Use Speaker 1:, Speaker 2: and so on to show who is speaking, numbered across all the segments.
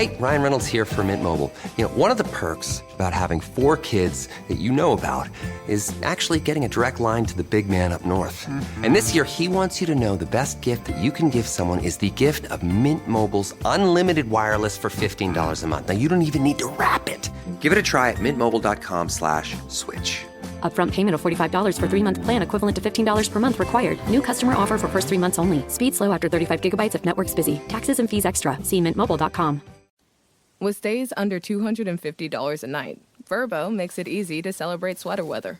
Speaker 1: Hey, Ryan Reynolds here for Mint Mobile. You know, one of the perks about having 4 kids that you know about is actually getting a direct line to the big man up north. And this year, he wants you to know the best gift that you can give someone is the gift of Mint Mobile's unlimited wireless for $15 a month. Now, you don't even need to wrap it. Give it a try at mintmobile.com/switch.
Speaker 2: Upfront payment of $45 for 3-month plan equivalent to $15 per month required. New customer offer for first 3 months only. Speed slow after 35 gigabytes if network's busy. Taxes and fees extra. See mintmobile.com.
Speaker 3: With stays under $250 a night, Vrbo makes it easy to celebrate sweater weather.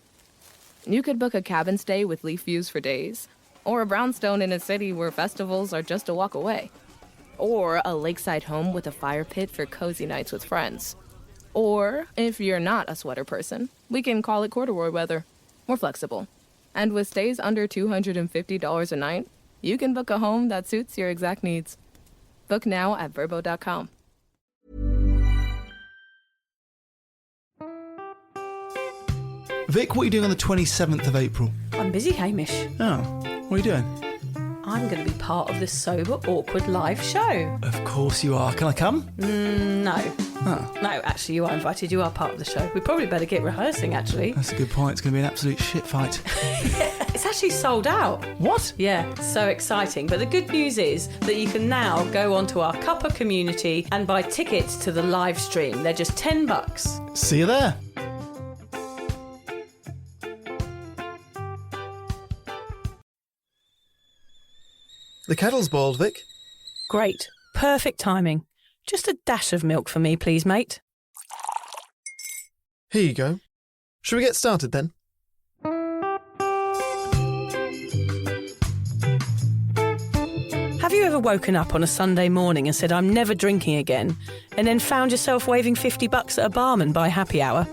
Speaker 3: You could book a cabin stay with leaf views for days, or a brownstone in a city where festivals are just a walk away, or a lakeside home with a fire pit for cozy nights with friends. Or, if you're not a sweater person, we can call it corduroy weather. We're flexible. And with stays under $250 a night, you can book a home that suits your exact needs. Book now at Vrbo.com.
Speaker 4: Vic, what are you doing on the 27th of April?
Speaker 5: I'm busy, Hamish.
Speaker 4: Oh, what are you doing?
Speaker 5: I'm going to be part of the Sober Awkward live show.
Speaker 4: Of course you are. Can I come?
Speaker 5: No.
Speaker 4: Oh.
Speaker 5: No, actually, you are invited. You are part of the show. We probably better get rehearsing, actually.
Speaker 4: That's a good point. It's going to be an absolute shit fight.
Speaker 5: It's actually sold out.
Speaker 4: What?
Speaker 5: Yeah, so exciting. But the good news is that you can now go onto our Cuppa community and buy tickets to the live stream. They're just $10.
Speaker 4: See you there. The kettle's boiled, Vic.
Speaker 5: Great. Perfect timing. Just a dash of milk for me, please, mate.
Speaker 4: Here you go. Shall we get started then?
Speaker 5: Have you ever woken up on a Sunday morning and said, I'm never drinking again, and then found yourself waving $50 at a barman by happy hour?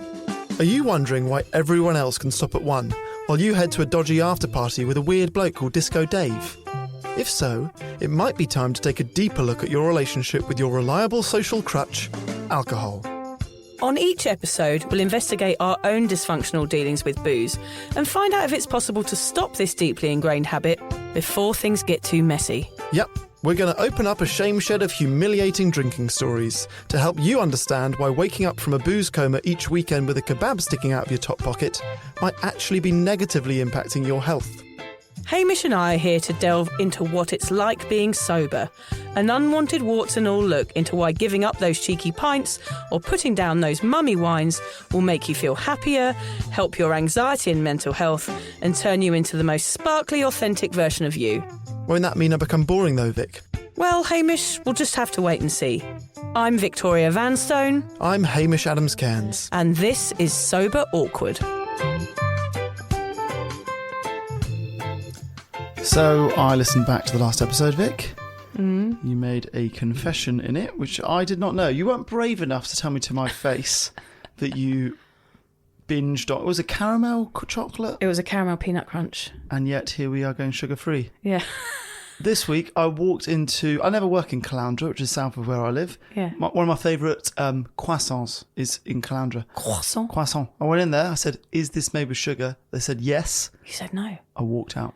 Speaker 4: Are you wondering why everyone else can stop at 1 while you head to a dodgy after-party with a weird bloke called Disco Dave? If so, it might be time to take a deeper look at your relationship with your reliable social crutch, alcohol.
Speaker 5: On each episode, we'll investigate our own dysfunctional dealings with booze and find out if it's possible to stop this deeply ingrained habit before things get too messy.
Speaker 4: Yep, we're going to open up a shame shed of humiliating drinking stories to help you understand why waking up from a booze coma each weekend with a kebab sticking out of your top pocket might actually be negatively impacting your health.
Speaker 5: Hamish and I are here to delve into what it's like being sober, an unwanted warts and all look into why giving up those cheeky pints or putting down those mummy wines will make you feel happier, help your anxiety and mental health, and turn you into the most sparkly, authentic version of you.
Speaker 4: Won't that mean I become boring though, Vic?
Speaker 5: Well, Hamish, we'll just have to wait and see. I'm Victoria Vanstone.
Speaker 4: I'm Hamish Adams-Cairns.
Speaker 5: And this is Sober Awkward.
Speaker 4: So I listened back to the last episode, Vic. You made a confession in it, which I did not know. You weren't brave enough to tell me to my face that you binged on. It was a caramel chocolate?
Speaker 5: It was a caramel peanut crunch.
Speaker 4: And yet here we are going sugar-free.
Speaker 5: Yeah.
Speaker 4: This week I walked into... I never work in Caloundra, which is south of where I live.
Speaker 5: Yeah.
Speaker 4: One of my favourite croissants is in Caloundra.
Speaker 5: Croissant?
Speaker 4: I went in there, I said, is this made with sugar? They said yes.
Speaker 5: You said no.
Speaker 4: I walked out.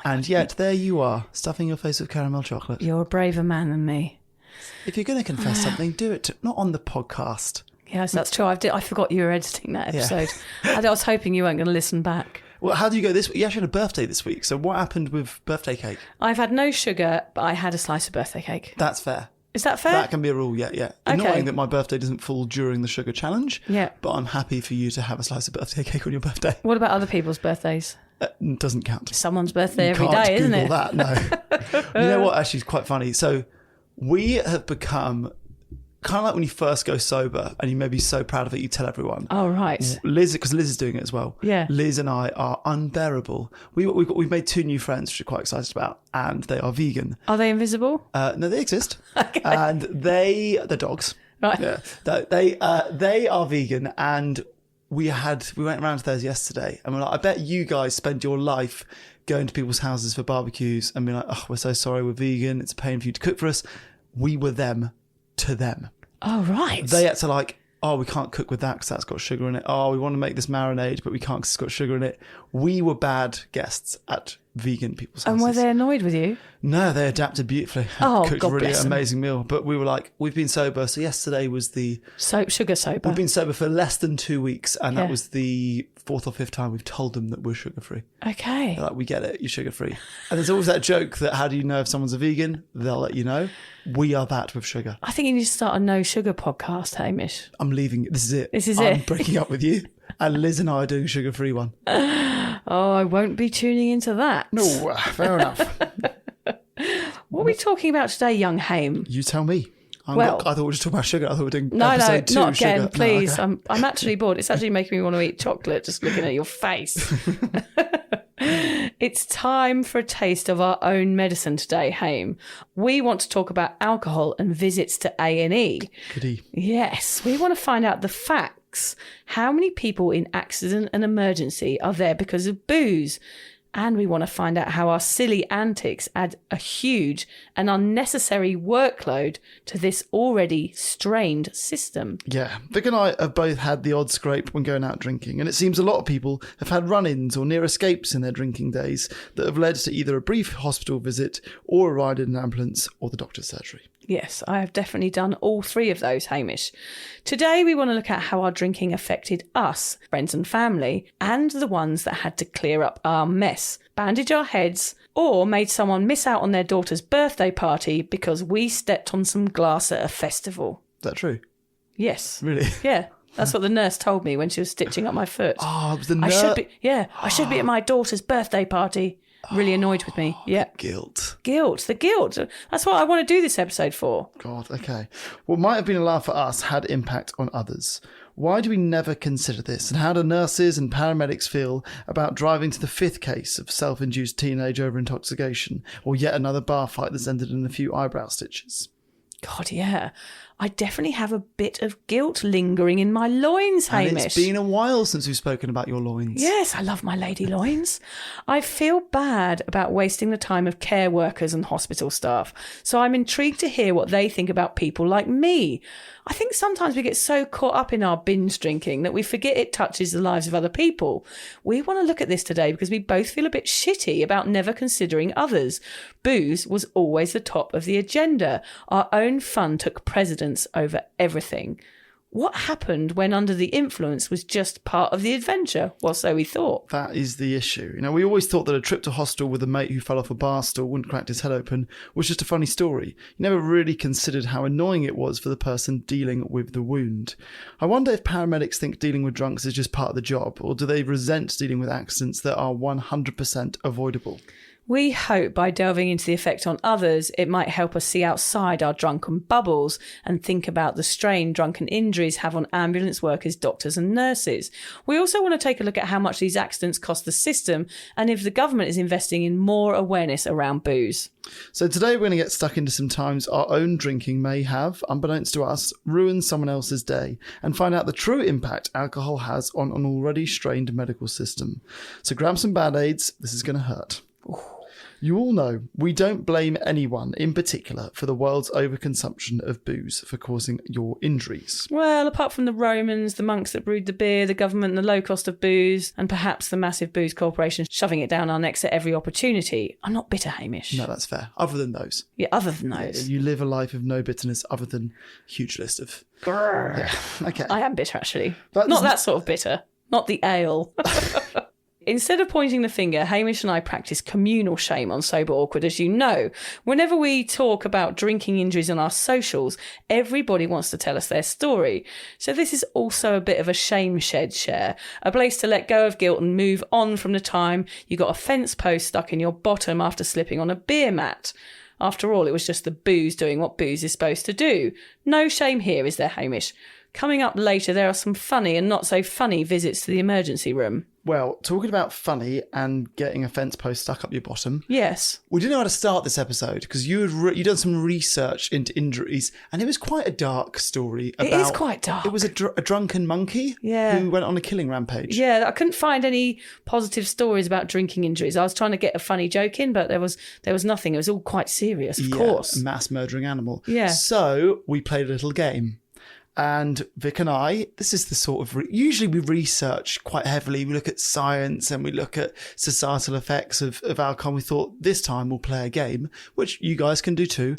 Speaker 4: And yet, there you are, stuffing your face with caramel chocolate.
Speaker 5: You're a braver man than me.
Speaker 4: If you're going to confess something, do it. Not on the podcast.
Speaker 5: Yes, that's true. I forgot you were editing that episode. Yeah. I was hoping you weren't going to listen back.
Speaker 4: Well, how do you go this week? You actually had a birthday this week. So what happened with birthday cake?
Speaker 5: I've had no sugar, but I had a slice of birthday cake.
Speaker 4: That's fair.
Speaker 5: Is that fair?
Speaker 4: That can be a rule, yeah.
Speaker 5: Okay.
Speaker 4: Annoying that my birthday doesn't fall during the sugar challenge.
Speaker 5: Yeah.
Speaker 4: But I'm happy for you to have a slice of birthday cake on your birthday.
Speaker 5: What about other people's birthdays?
Speaker 4: Doesn't count.
Speaker 5: Someone's birthday
Speaker 4: You
Speaker 5: every
Speaker 4: can't
Speaker 5: day, isn't
Speaker 4: Google
Speaker 5: it?
Speaker 4: that, no. You know what? Actually, it's quite funny. So we have become kind of like when you first go sober and you may be so proud of it, you tell everyone.
Speaker 5: Oh, right.
Speaker 4: Liz, because Liz is doing it as well.
Speaker 5: Yeah.
Speaker 4: Liz and I are unbearable. We've made 2 new friends, which we're quite excited about, and they are vegan.
Speaker 5: Are they invisible?
Speaker 4: No, they exist.
Speaker 5: Okay.
Speaker 4: And they're dogs.
Speaker 5: Right.
Speaker 4: Yeah. They are vegan, and we went around to theirs yesterday, and we're like, I bet you guys spend your life going to people's houses for barbecues and being like, oh, we're so sorry, we're vegan, it's a pain for you to cook for us. We were them to them.
Speaker 5: Oh, right.
Speaker 4: They had to like, oh, we can't cook with that because that's got sugar in it. Oh, we want to make this marinade, but we can't because it's got sugar in it. We were bad guests at vegan people's houses.
Speaker 5: And were they annoyed with you?
Speaker 4: No, they adapted beautifully.
Speaker 5: Oh,
Speaker 4: Cooked
Speaker 5: God
Speaker 4: a really
Speaker 5: bless them.
Speaker 4: amazing meal. But we were like, we've been sober. So yesterday was
Speaker 5: Sugar sober.
Speaker 4: we've been sober for less than 2 weeks. And
Speaker 5: Yeah.
Speaker 4: that was the 4th or 5th time we've told them that we're sugar-free.
Speaker 5: Okay.
Speaker 4: They're like, we get it, you're sugar-free. And there's always that joke that how do you know if someone's a vegan? They'll let you know. We are that with sugar.
Speaker 5: I think you need to start a no sugar podcast, Hamish.
Speaker 4: I'm leaving. This is it.
Speaker 5: This is
Speaker 4: I'm
Speaker 5: it.
Speaker 4: breaking up with you. And Liz and I are doing a sugar-free one.
Speaker 5: Oh, I won't be tuning into that.
Speaker 4: No, fair enough.
Speaker 5: What are we talking about today, young Hame?
Speaker 4: You tell me. I thought we were just talking about sugar. I thought we were doing
Speaker 5: No,
Speaker 4: episode 2
Speaker 5: not again,
Speaker 4: sugar.
Speaker 5: please.
Speaker 4: No, okay.
Speaker 5: I'm actually bored. It's actually making me want to eat chocolate just looking at your face. It's time for a taste of our own medicine today, Hame. We want to talk about alcohol and visits to A&E.
Speaker 4: Goody.
Speaker 5: Yes, we want to find out the facts. How many people in accident and emergency are there because of booze? And we want to find out how our silly antics add a huge and unnecessary workload to this already strained system.
Speaker 4: Yeah, Vic and I have both had the odd scrape when going out drinking, and it seems a lot of people have had run-ins or near escapes in their drinking days that have led to either a brief hospital visit or a ride in an ambulance or the doctor's surgery.
Speaker 5: Yes, I have definitely done all three of those, Hamish. Today we want to look at how our drinking affected us, friends and family, and the ones that had to clear up our mess, bandage our heads, or made someone miss out on their daughter's birthday party because we stepped on some glass at a festival.
Speaker 4: Is that true?
Speaker 5: Yes.
Speaker 4: Really?
Speaker 5: Yeah. That's what the nurse told me when she was stitching up my foot.
Speaker 4: Oh, it was the
Speaker 5: I
Speaker 4: nurse.
Speaker 5: should be at my daughter's birthday party. Really annoyed with me. Yeah.
Speaker 4: Guilt.
Speaker 5: The guilt. That's what I want to do this episode for.
Speaker 4: God, okay. What might have been a laugh for us had impact on others. Why do we never consider this? And how do nurses and paramedics feel about driving to the 5th case of self-induced teenage over-intoxication, or yet another bar fight that's ended in a few eyebrow stitches?
Speaker 5: God, yeah. I definitely have a bit of guilt lingering in my loins, Hamish.
Speaker 4: And it's been a while since we've spoken about your loins.
Speaker 5: Yes, I love my lady loins. I feel bad about wasting the time of care workers and hospital staff, so I'm intrigued to hear what they think about people like me. I think sometimes we get so caught up in our binge drinking that we forget it touches the lives of other people. We want to look at this today because we both feel a bit shitty about never considering others. Booze was always the top of the agenda. Our own fun took precedence over everything. What happened when under the influence was just part of the adventure? Well, so we thought.
Speaker 4: That is the issue. You know, we always thought that a trip to hostel with a mate who fell off a bar stool and cracked his head open was just a funny story. You never really considered how annoying it was for the person dealing with the wound. I wonder if paramedics think dealing with drunks is just part of the job, or do they resent dealing with accidents that are 100% avoidable?
Speaker 5: We hope by delving into the effect on others, it might help us see outside our drunken bubbles and think about the strain drunken injuries have on ambulance workers, doctors and nurses. We also want to take a look at how much these accidents cost the system and if the government is investing in more awareness around booze.
Speaker 4: So today we're going to get stuck into some times our own drinking may have, unbeknownst to us, ruined someone else's day and find out the true impact alcohol has on an already strained medical system. So grab some Band-Aids, this is going to hurt. You all know we don't blame anyone in particular for the world's overconsumption of booze for causing your injuries.
Speaker 5: Well, apart from the Romans, the monks that brewed the beer, the government, the low cost of booze, and perhaps the massive booze corporations shoving it down our necks at every opportunity. I'm not bitter, Hamish.
Speaker 4: No, that's fair. Other than those.
Speaker 5: Yeah, other than those.
Speaker 4: You live a life of no bitterness other than huge list of... Yeah, okay.
Speaker 5: I am bitter, actually.
Speaker 4: But
Speaker 5: Not that sort of bitter. Not the ale. Instead of pointing the finger, Hamish and I practice communal shame on Sober Awkward, as you know. Whenever we talk about drinking injuries on our socials, everybody wants to tell us their story. So this is also a bit of a shame shed share, a place to let go of guilt and move on from the time you got a fence post stuck in your bottom after slipping on a beer mat. After all, it was just the booze doing what booze is supposed to do. No shame here, is there, Hamish? Coming up later, there are some funny and not so funny visits to the emergency room.
Speaker 4: Well, talking about funny and getting a fence post stuck up your bottom.
Speaker 5: Yes.
Speaker 4: We didn't know how to start this episode because you'd done some research into injuries and it was quite a dark story.
Speaker 5: It is quite dark.
Speaker 4: It was a drunken monkey who went on a killing rampage.
Speaker 5: Yeah, I couldn't find any positive stories about drinking injuries. I was trying to get a funny joke in, but there was nothing. It was all quite serious, of course.
Speaker 4: A mass murdering animal.
Speaker 5: Yeah.
Speaker 4: So we played a little game. And Vic and I, this is the sort of, usually we research quite heavily. We look at science and we look at societal effects of alcohol. We thought this time we'll play a game, which you guys can do too.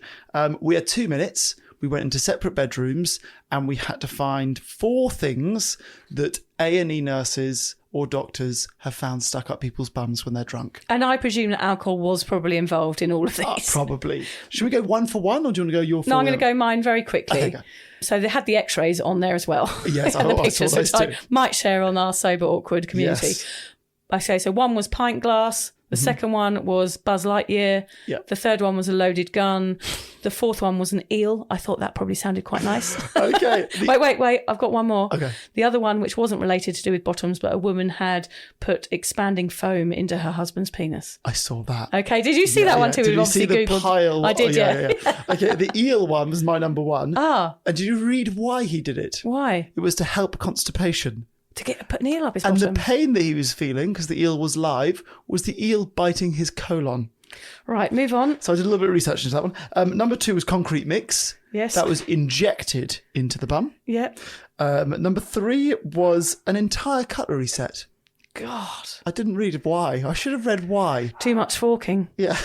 Speaker 4: We had 2 minutes. We went into separate bedrooms and we had to find 4 things that A&E nurses or doctors have found stuck up people's bums when they're drunk.
Speaker 5: And I presume that alcohol was probably involved in all of these.
Speaker 4: Probably. Should we go one for one, or do you want to go your 4?
Speaker 5: No, I'm going to go mine very quickly.
Speaker 4: Okay, go.
Speaker 5: So they had the x-rays on there as well.
Speaker 4: Yes,
Speaker 5: and the
Speaker 4: I saw
Speaker 5: pictures,
Speaker 4: those
Speaker 5: which
Speaker 4: too.
Speaker 5: I might share on our Sober Awkward community.
Speaker 4: Yes.
Speaker 5: Okay, so one was pint glass. The second one was Buzz Lightyear.
Speaker 4: Yep.
Speaker 5: The third one was a loaded gun. The fourth one was an eel. I thought that probably sounded quite nice.
Speaker 4: Okay.
Speaker 5: Wait. I've got one more.
Speaker 4: Okay.
Speaker 5: The other one, which wasn't related to do with bottoms, but a woman had put expanding foam into her husband's penis.
Speaker 4: I saw that.
Speaker 5: Okay, did you see that one too?
Speaker 4: Did
Speaker 5: We've
Speaker 4: you see
Speaker 5: obviously
Speaker 4: the
Speaker 5: Googled.
Speaker 4: pile?
Speaker 5: I did, yeah.
Speaker 4: Okay, the eel one was my number 1.
Speaker 5: Ah.
Speaker 4: And did you read why he did it?
Speaker 5: Why?
Speaker 4: It was to help constipation.
Speaker 5: To put an eel up his
Speaker 4: And
Speaker 5: bottom.
Speaker 4: the pain that he was feeling, because the eel was live, was the eel biting his colon.
Speaker 5: Right, move on.
Speaker 4: So I did a little bit of research into that one. Number 2 was concrete mix.
Speaker 5: Yes.
Speaker 4: That was injected into the bum.
Speaker 5: Yep.
Speaker 4: Number 3 was an entire cutlery set.
Speaker 5: God.
Speaker 4: I didn't read why. I should have read why.
Speaker 5: Too much forking.
Speaker 4: Yeah.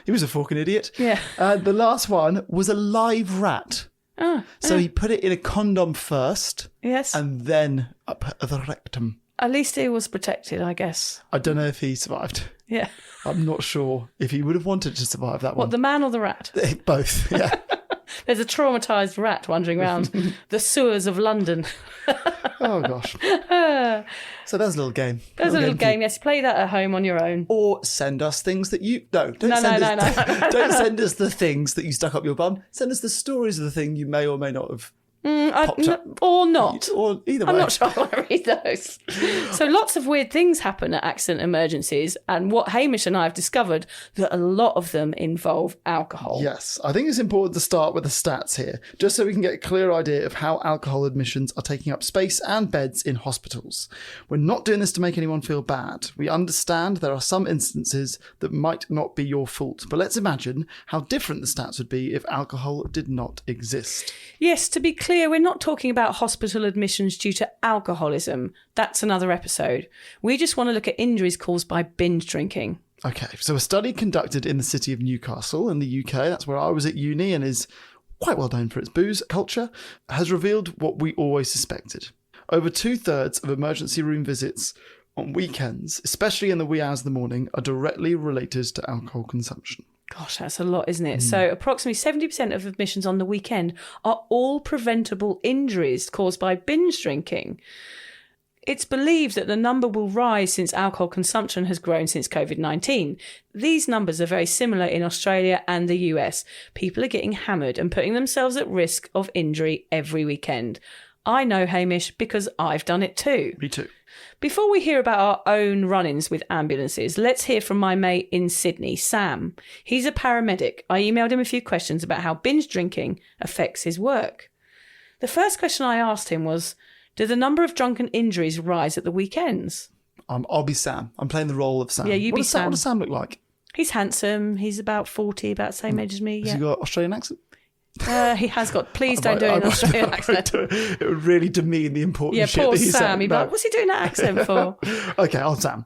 Speaker 4: He was a fucking idiot.
Speaker 5: Yeah.
Speaker 4: The last one was a live rat.
Speaker 5: Ah,
Speaker 4: So he put it in a condom first
Speaker 5: yes.
Speaker 4: and then up the rectum.
Speaker 5: At least he was protected, I guess.
Speaker 4: I don't know if he survived.
Speaker 5: Yeah.
Speaker 4: I'm not sure if he would have wanted to survive that
Speaker 5: What,
Speaker 4: one.
Speaker 5: the man or the rat?
Speaker 4: Both, yeah.
Speaker 5: There's a traumatised rat wandering around the sewers of London.
Speaker 4: Oh, gosh. So there's a little game.
Speaker 5: There's a little
Speaker 4: for you.
Speaker 5: game, yes. Play that at home on your own.
Speaker 4: Or send us things that you... No, don't
Speaker 5: No,
Speaker 4: send
Speaker 5: no,
Speaker 4: us...
Speaker 5: no.
Speaker 4: Don't send us the things that you stuck up your bum. Send us the stories of the thing you may or may not have popped up.
Speaker 5: Or not.
Speaker 4: Or either way.
Speaker 5: I'm not sure I want to read those. So lots of weird things happen at accident emergencies, and what Hamish and I have discovered, that a lot of them involve alcohol.
Speaker 4: Yes, I think it's important to start with the stats here, just so we can get a clear idea of how alcohol admissions are taking up space and beds in hospitals. We're not doing this to make anyone feel bad. We understand there are some instances that might not be your fault, but let's imagine how different the stats would be if alcohol did not exist.
Speaker 5: Yes, to be clear, we're not talking about hospital admissions due to alcoholism. That's another episode. We just want to look at injuries caused by binge drinking.
Speaker 4: Okay, so a study conducted in the city of Newcastle in the UK, that's where I was at uni and is quite well known for its booze culture, has revealed what we always suspected. Over 2/3 of emergency room visits on weekends, especially in the wee hours of the morning, are directly related to alcohol consumption.
Speaker 5: Gosh, that's a lot, isn't it? So approximately 70% of admissions on the weekend are all preventable injuries caused by binge drinking. It's believed that the number will rise since alcohol consumption has grown since COVID-19. These numbers are very similar in Australia and the US. People are getting hammered and putting themselves at risk of injury every weekend. I know, Hamish, because I've done it too.
Speaker 4: Me too.
Speaker 5: Before we hear about our own run-ins with ambulances, let's hear from my mate in Sydney, Sam. He's a paramedic. I emailed him a few questions about how binge drinking affects his work. The first question I asked him was, do the number of drunken injuries rise at the weekends?
Speaker 4: I'll be Sam. I'm playing the role of Sam.
Speaker 5: Yeah, you
Speaker 4: What
Speaker 5: be
Speaker 4: does Sam.
Speaker 5: Sam.
Speaker 4: What does Sam look like?
Speaker 5: He's handsome. He's about 40, about the same age as me.
Speaker 4: Has he
Speaker 5: Yeah,
Speaker 4: got Australian accent?
Speaker 5: he has got. Please don't do it in Australian accent.
Speaker 4: It would really demean the important
Speaker 5: Yeah,
Speaker 4: shit
Speaker 5: poor
Speaker 4: that he's
Speaker 5: Sam.
Speaker 4: saying.
Speaker 5: He'd be like, what's he doing that accent for?
Speaker 4: Okay, I'm Sam.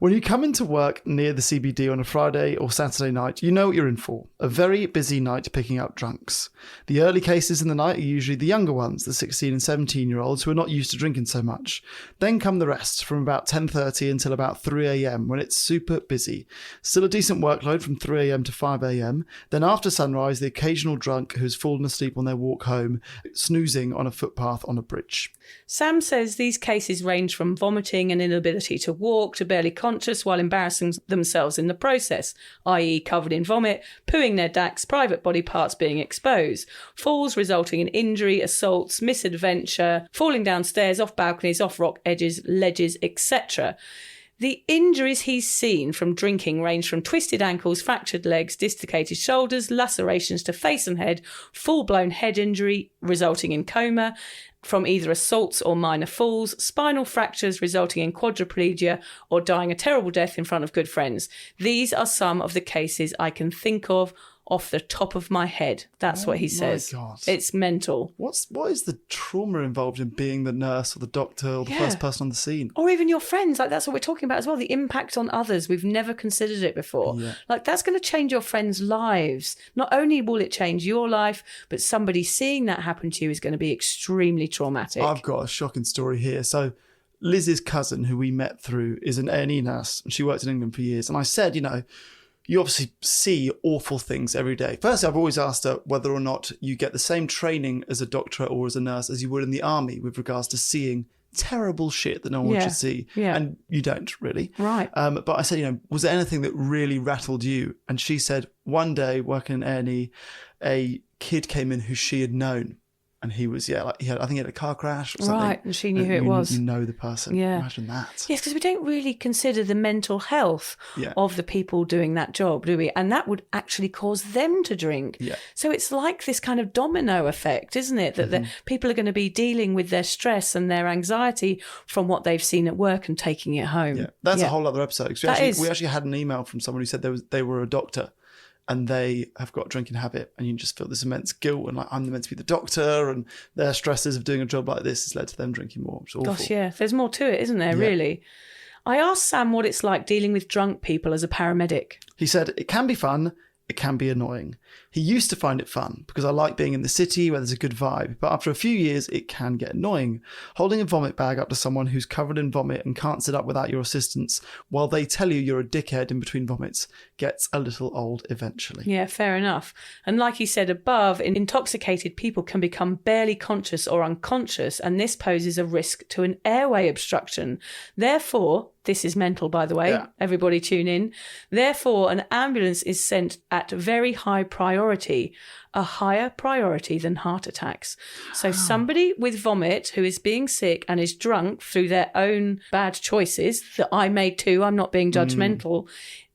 Speaker 4: When you come into work near the CBD on a Friday or Saturday night, you know what you're in for. A very busy night picking up drunks. The early cases in the night are usually the younger ones, the 16 and 17-year-olds who are not used to drinking so much. Then come the rest from about 10:30 until about 3 a.m. when it's super busy. Still a decent workload from 3 a.m. to 5 a.m. Then after sunrise, the occasional drunk who's fallen asleep on their walk home, snoozing on a footpath on a bridge.
Speaker 5: Sam says these cases range from vomiting and inability to walk to barely conscious while embarrassing themselves in the process, i.e. covered in vomit, pooing their dacks, private body parts being exposed, falls resulting in injury, assaults, misadventure, falling downstairs, off balconies, off rock edges, ledges, etc. The injuries he's seen from drinking range from twisted ankles, fractured legs, dislocated shoulders, lacerations to face and head, full-blown head injury resulting in coma, from either assaults or minor falls, spinal fractures resulting in quadriplegia, or dying a terrible death in front of good friends. These are some of the cases I can think of off the top of my head. That's what he says.
Speaker 4: God.
Speaker 5: It's mental.
Speaker 4: What is the trauma involved in being the nurse or the doctor or the first person on the scene?
Speaker 5: Or even your friends. Like, that's what we're talking about as well. The impact on others. We've never considered it before.
Speaker 4: Yeah.
Speaker 5: Like, that's going to change your friends' lives. Not only will it change your life, but somebody seeing that happen to you is going to be extremely traumatic.
Speaker 4: I've got a shocking story here. So Liz's cousin, who we met through, is an A&E nurse, and she worked in England for years. And I said, you obviously see awful things every day. Firstly, I've always asked her whether or not you get the same training as a doctor or as a nurse as you would in the army with regards to seeing terrible shit that no one should see.
Speaker 5: Yeah.
Speaker 4: And you don't, really.
Speaker 5: Right.
Speaker 4: But I said, was there anything that really rattled you? And she said, one day working in A&E, a kid came in who she had known. And he was, I think he had a car crash or something.
Speaker 5: Right, and she knew who it was.
Speaker 4: You know the person.
Speaker 5: Yeah.
Speaker 4: Imagine that.
Speaker 5: Yes, because we don't really consider the mental health
Speaker 4: Yeah.
Speaker 5: of the people doing that job, do we? And that would actually cause them to drink.
Speaker 4: Yeah.
Speaker 5: So it's like this kind of domino effect, isn't it? That the people are going to be dealing with their stress and their anxiety from what they've seen at work and taking it home.
Speaker 4: Yeah. That's a whole other episode. 'Cause we actually had an email from someone who said they were a doctor and they have got a drinking habit, and you just feel this immense guilt and like, I'm meant to be the doctor, and their stresses of doing a job like this has led to them drinking more. It's awful.
Speaker 5: Gosh, yeah. There's more to it, isn't there, really? I asked Sam what it's like dealing with drunk people as a paramedic.
Speaker 4: He said, it can be fun, it can be annoying. He used to find it fun because I like being in the city where there's a good vibe, but after a few years, it can get annoying. Holding a vomit bag up to someone who's covered in vomit and can't sit up without your assistance while they tell you you're a dickhead in between vomits gets a little old eventually.
Speaker 5: Yeah, fair enough. And like he said above, intoxicated people can become barely conscious or unconscious, and this poses a risk to an airway obstruction. Therefore, this is mental, by the way, everybody tune in. Therefore, an ambulance is sent at very high priority, a higher priority than heart attacks. So somebody with vomit who is being sick and is drunk through their own bad choices, that I made too, I'm not being judgmental,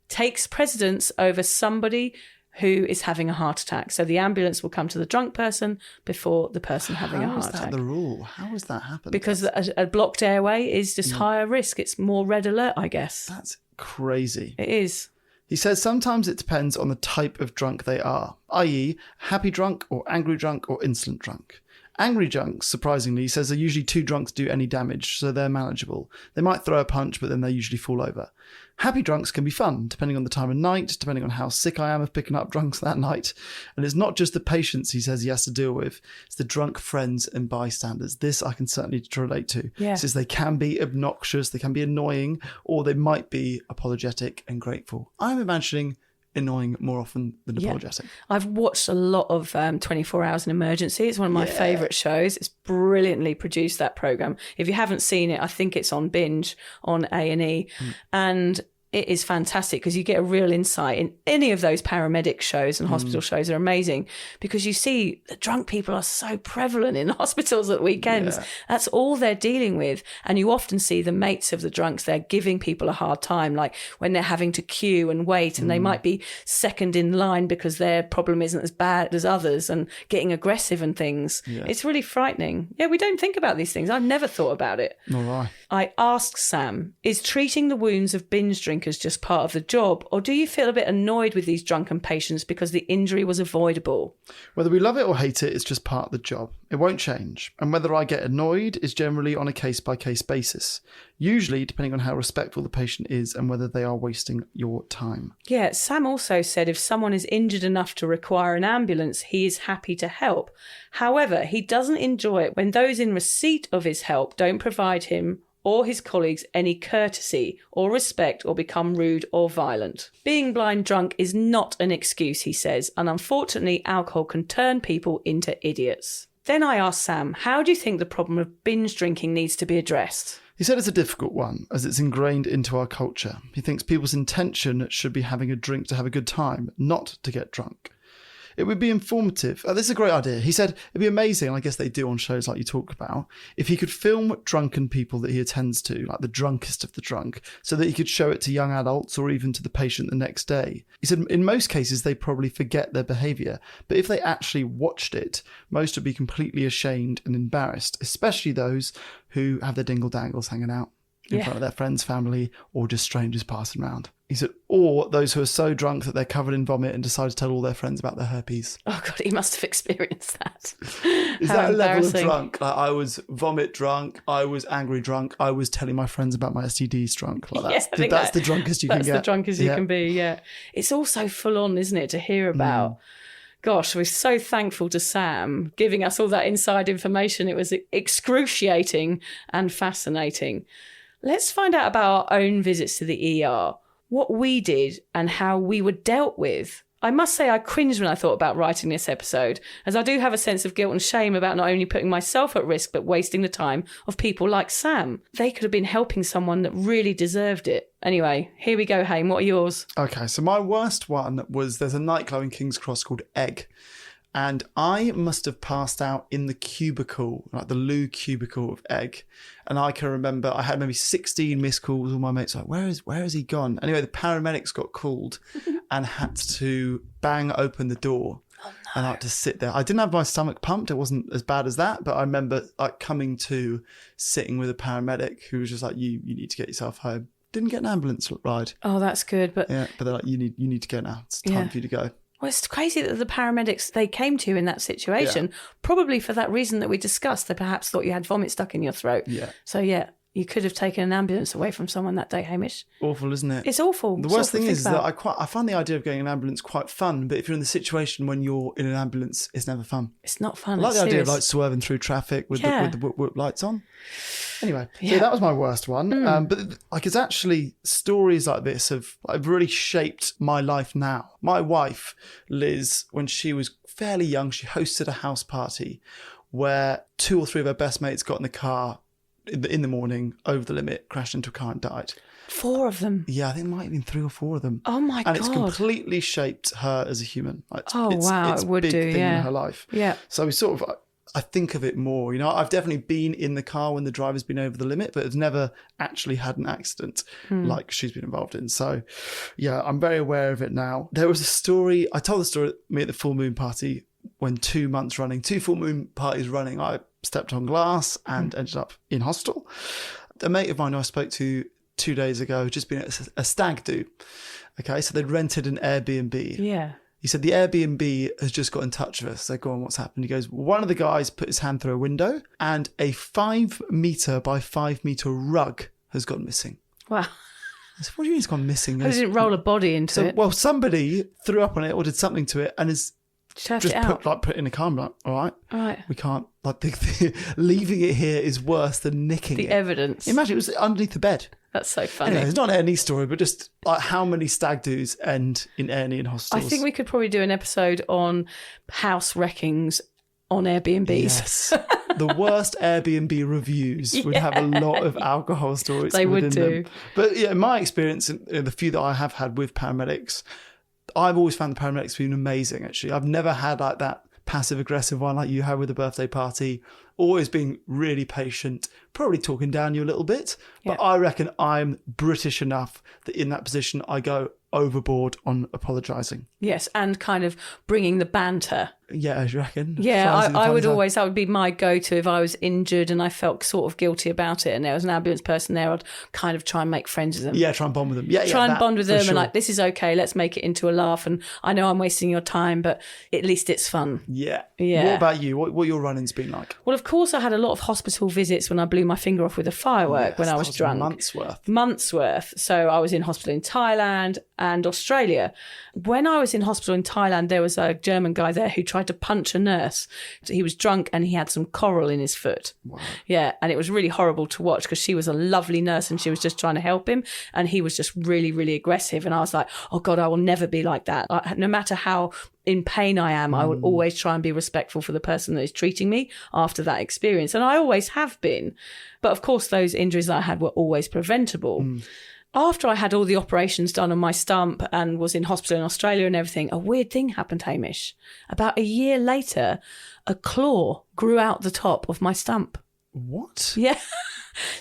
Speaker 5: takes precedence over somebody who is having a heart attack. So the ambulance will come to the drunk person before the person having a heart attack.
Speaker 4: How is that the rule? How has that happened?
Speaker 5: Because a blocked airway is just higher risk. It's more red alert, I guess.
Speaker 4: That's crazy.
Speaker 5: It is.
Speaker 4: He says sometimes it depends on the type of drunk they are, i.e. happy drunk or angry drunk or insolent drunk. Angry drunks, surprisingly, he says, are usually too drunk to do any damage, so they're manageable. They might throw a punch, but then they usually fall over. Happy drunks can be fun, depending on the time of night, depending on how sick I am of picking up drunks that night. And it's not just the patients, he says, he has to deal with. It's the drunk friends and bystanders. This I can certainly relate to.
Speaker 5: Yeah.
Speaker 4: He says they can be obnoxious, they can be annoying, or they might be apologetic and grateful. I'm imagining annoying more often than apologetic.
Speaker 5: I've watched a lot of 24 Hours in Emergency. It's one of my favourite shows. It's brilliantly produced, that programme. If you haven't seen it, I think it's on Binge on A&E. And it is fantastic because you get a real insight in any of those paramedic shows, and hospital shows are amazing because you see that drunk people are so prevalent in hospitals at weekends.
Speaker 4: Yeah.
Speaker 5: That's all they're dealing with. And you often see the mates of the drunks, they're giving people a hard time, like when they're having to queue and wait, and they might be second in line because their problem isn't as bad as others and getting aggressive and things.
Speaker 4: Yeah.
Speaker 5: It's really frightening. Yeah, we don't think about these things. I've never thought about it.
Speaker 4: All right.
Speaker 5: I asked Sam, is treating the wounds of binge drinkers just part of the job, or do you feel a bit annoyed with these drunken patients because the injury was avoidable?
Speaker 4: Whether we love it or hate it, it's just part of the job. It won't change. And whether I get annoyed is generally on a case-by-case basis, usually depending on how respectful the patient is and whether they are wasting your time.
Speaker 5: Yeah, Sam also said if someone is injured enough to require an ambulance, he is happy to help. However, he doesn't enjoy it when those in receipt of his help don't provide him or his colleagues any courtesy or respect or become rude or violent. Being blind drunk is not an excuse, he says, and unfortunately alcohol can turn people into idiots. Then I asked Sam, how do you think the problem of binge drinking needs to be addressed?
Speaker 4: He said it's a difficult one, as it's ingrained into our culture. He thinks people's intention should be having a drink to have a good time, not to get drunk. It would be informative. This is a great idea. He said it'd be amazing, and I guess they do on shows like you talk about, if he could film drunken people that he attends to, like the drunkest of the drunk, so that he could show it to young adults or even to the patient the next day. He said in most cases they probably forget their behaviour, but if they actually watched it, most would be completely ashamed and embarrassed, especially those who have their dingle dangles hanging out in front of their friends, family, or just strangers passing around. He said, or those who are so drunk that they're covered in vomit and decide to tell all their friends about their herpes.
Speaker 5: Oh, God, he must have experienced that.
Speaker 4: Is
Speaker 5: How
Speaker 4: that a level of
Speaker 5: embarrassing.
Speaker 4: drunk? Like, I was vomit drunk, I was angry drunk, I was telling my friends about my STDs drunk. Like
Speaker 5: Yeah, I think
Speaker 4: that's the drunkest you can get.
Speaker 5: That's the drunkest you can be, yeah. It's also full on, isn't it, to hear about. Gosh, we're so thankful to Sam giving us all that inside information. It was excruciating and fascinating. Let's find out about our own visits to the ER, what we did and how we were dealt with. I must say I cringed when I thought about writing this episode, as I do have a sense of guilt and shame about not only putting myself at risk, but wasting the time of people like Sam. They could have been helping someone that really deserved it. Anyway, here we go, Haim. What are yours?
Speaker 4: Okay, so my worst one was there's a nightclub in King's Cross called Egg. And I must have passed out in the cubicle, like the loo cubicle of Egg. And I can remember I had maybe 16 missed calls. All my mates were like, where has he gone? Anyway, the paramedics got called and had to bang open the door. Oh, no. And I had to sit there. I didn't have my stomach pumped. It wasn't as bad as that. But I remember like coming to sitting with a paramedic who was just like, you need to get yourself home. Didn't get an ambulance ride.
Speaker 5: Oh, that's good. But
Speaker 4: yeah, but they're like, you need to go now. It's time for you to go.
Speaker 5: Well, it's crazy that the paramedics, they came to you in that situation, probably for that reason that we discussed. They perhaps thought you had vomit stuck in your throat.
Speaker 4: Yeah.
Speaker 5: So, yeah, you could have taken an ambulance away from someone that day, Hamish.
Speaker 4: Awful, isn't it?
Speaker 5: It's awful.
Speaker 4: The worst thing is that I find the idea of getting an ambulance quite fun, but if you're in the situation when you're in an ambulance, it's never fun.
Speaker 5: It's not fun.
Speaker 4: I like
Speaker 5: it's
Speaker 4: the idea of
Speaker 5: serious.
Speaker 4: like swerving through traffic with the whoop lights on. Anyway, so
Speaker 5: Yeah.
Speaker 4: that was my worst one. But like, it's actually stories like this have really shaped my life now. My wife, Liz, when she was fairly young, she hosted a house party where 2 or 3 of her best mates got in the car in the morning, over the limit, crashed into a car and died.
Speaker 5: 4 of them.
Speaker 4: Yeah, I think it might have been 3 or 4 of them.
Speaker 5: Oh my
Speaker 4: and
Speaker 5: God.
Speaker 4: it's completely shaped her as a human. Like,
Speaker 5: Wow,
Speaker 4: it's
Speaker 5: it would
Speaker 4: a big
Speaker 5: do,
Speaker 4: thing
Speaker 5: yeah.
Speaker 4: in her life.
Speaker 5: Yeah.
Speaker 4: So we sort of, I think of it more. You know, I've definitely been in the car when the driver's been over the limit, but have never actually had an accident like she's been involved in. So, yeah, I'm very aware of it now. There was a story, I told the story at me at the full moon party when 2 full moon parties running, I stepped on glass and ended up in hospital. A mate of mine who I spoke to 2 days ago had just been at a stag do. Okay, so they'd rented an Airbnb.
Speaker 5: Yeah.
Speaker 4: He said the Airbnb has just got in touch with us. They're going, what's happened? He goes, one of the guys put his hand through a window and a 5 metre by 5 metre rug has gone missing.
Speaker 5: Wow.
Speaker 4: I said, what do you mean it's gone missing?
Speaker 5: I didn't roll a body into it.
Speaker 4: Well, somebody threw up on it or did something to it and has
Speaker 5: Shoved
Speaker 4: just
Speaker 5: it out.
Speaker 4: put it in a car. I'm like, all right.
Speaker 5: All right.
Speaker 4: We can't, like, leaving it here is worse than nicking
Speaker 5: The
Speaker 4: it.
Speaker 5: evidence.
Speaker 4: Imagine it was underneath the bed.
Speaker 5: That's so funny.
Speaker 4: Anyway, it's not an A&E story, but just like how many stag do's end in A&E and hostels.
Speaker 5: I think we could probably do an episode on house wreckings on Airbnbs.
Speaker 4: Yes. The worst Airbnb reviews would have a lot of alcohol stories.
Speaker 5: They would
Speaker 4: within
Speaker 5: do.
Speaker 4: them. But yeah, in my experience, in the few that I have had with paramedics, I've always found the paramedics being amazing, actually. I've never had like that passive aggressive one like you had with the birthday party. Always being really patient, probably talking down you a little bit. But
Speaker 5: Yeah.
Speaker 4: I reckon I'm British enough that in that position I go overboard on apologising.
Speaker 5: Yes, and kind of bringing the banter.
Speaker 4: Yeah, you reckon?
Speaker 5: Yeah,
Speaker 4: Try and see the
Speaker 5: I
Speaker 4: funny
Speaker 5: would
Speaker 4: side.
Speaker 5: always, that would be my go-to if I was injured and I felt sort of guilty about it and there was an ambulance person there, I'd kind of try and make friends with them.
Speaker 4: Yeah, try and bond with them. Yeah,
Speaker 5: Try and
Speaker 4: that,
Speaker 5: bond with
Speaker 4: for
Speaker 5: them
Speaker 4: sure.
Speaker 5: and like, this is okay, let's make it into a laugh and I know I'm wasting your time, but at least it's fun.
Speaker 4: Yeah.
Speaker 5: Yeah.
Speaker 4: What about you? What your run-ins been like?
Speaker 5: Well, of course, I had a lot of hospital visits when I blew my finger off with a firework when I was drunk. Months worth. So I was in hospital in Thailand and Australia. When I was in hospital in Thailand, there was a German guy there who tried to punch a nurse. He was drunk and he had some coral in his foot. Wow. Yeah, and it was really horrible to watch because she was a lovely nurse and she was just trying to help him. And he was just really, really aggressive. And I was like, oh God, I will never be like that. No matter how in pain I am, I will always try and be respectful for the person that is treating me after that experience. And I always have been. But of course, those injuries that I had were always preventable. After I had all the operations done on my stump and was in hospital in Australia and everything, a weird thing happened, Hamish. About a year later, a claw grew out the top of my stump.
Speaker 4: What?
Speaker 5: Yeah.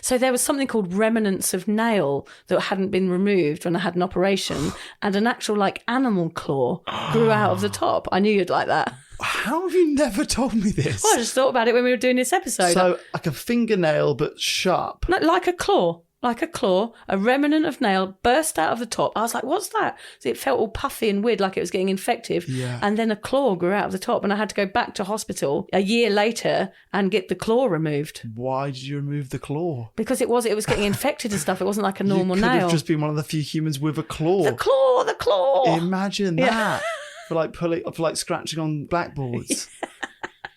Speaker 5: So there was something called remnants of nail that hadn't been removed when I had an operation, and an actual like animal claw grew out of the top. I knew you'd like that.
Speaker 4: How have you never told me this?
Speaker 5: Well, I just thought about it when we were doing this episode.
Speaker 4: So like a fingernail but sharp.
Speaker 5: No, like a claw. like a claw, a remnant of nail burst out of the top. I was like, what's that? So it felt all puffy and weird, like it was getting infected.
Speaker 4: Yeah.
Speaker 5: And then a claw grew out of the top, and I had to go back to hospital a year later and get the claw removed.
Speaker 4: Why did you remove the claw?
Speaker 5: Because it was getting infected and stuff. It wasn't like a normal
Speaker 4: you could
Speaker 5: nail.
Speaker 4: have just been one of the few humans with a claw.
Speaker 5: The claw.
Speaker 4: Imagine that. For like scratching on blackboards.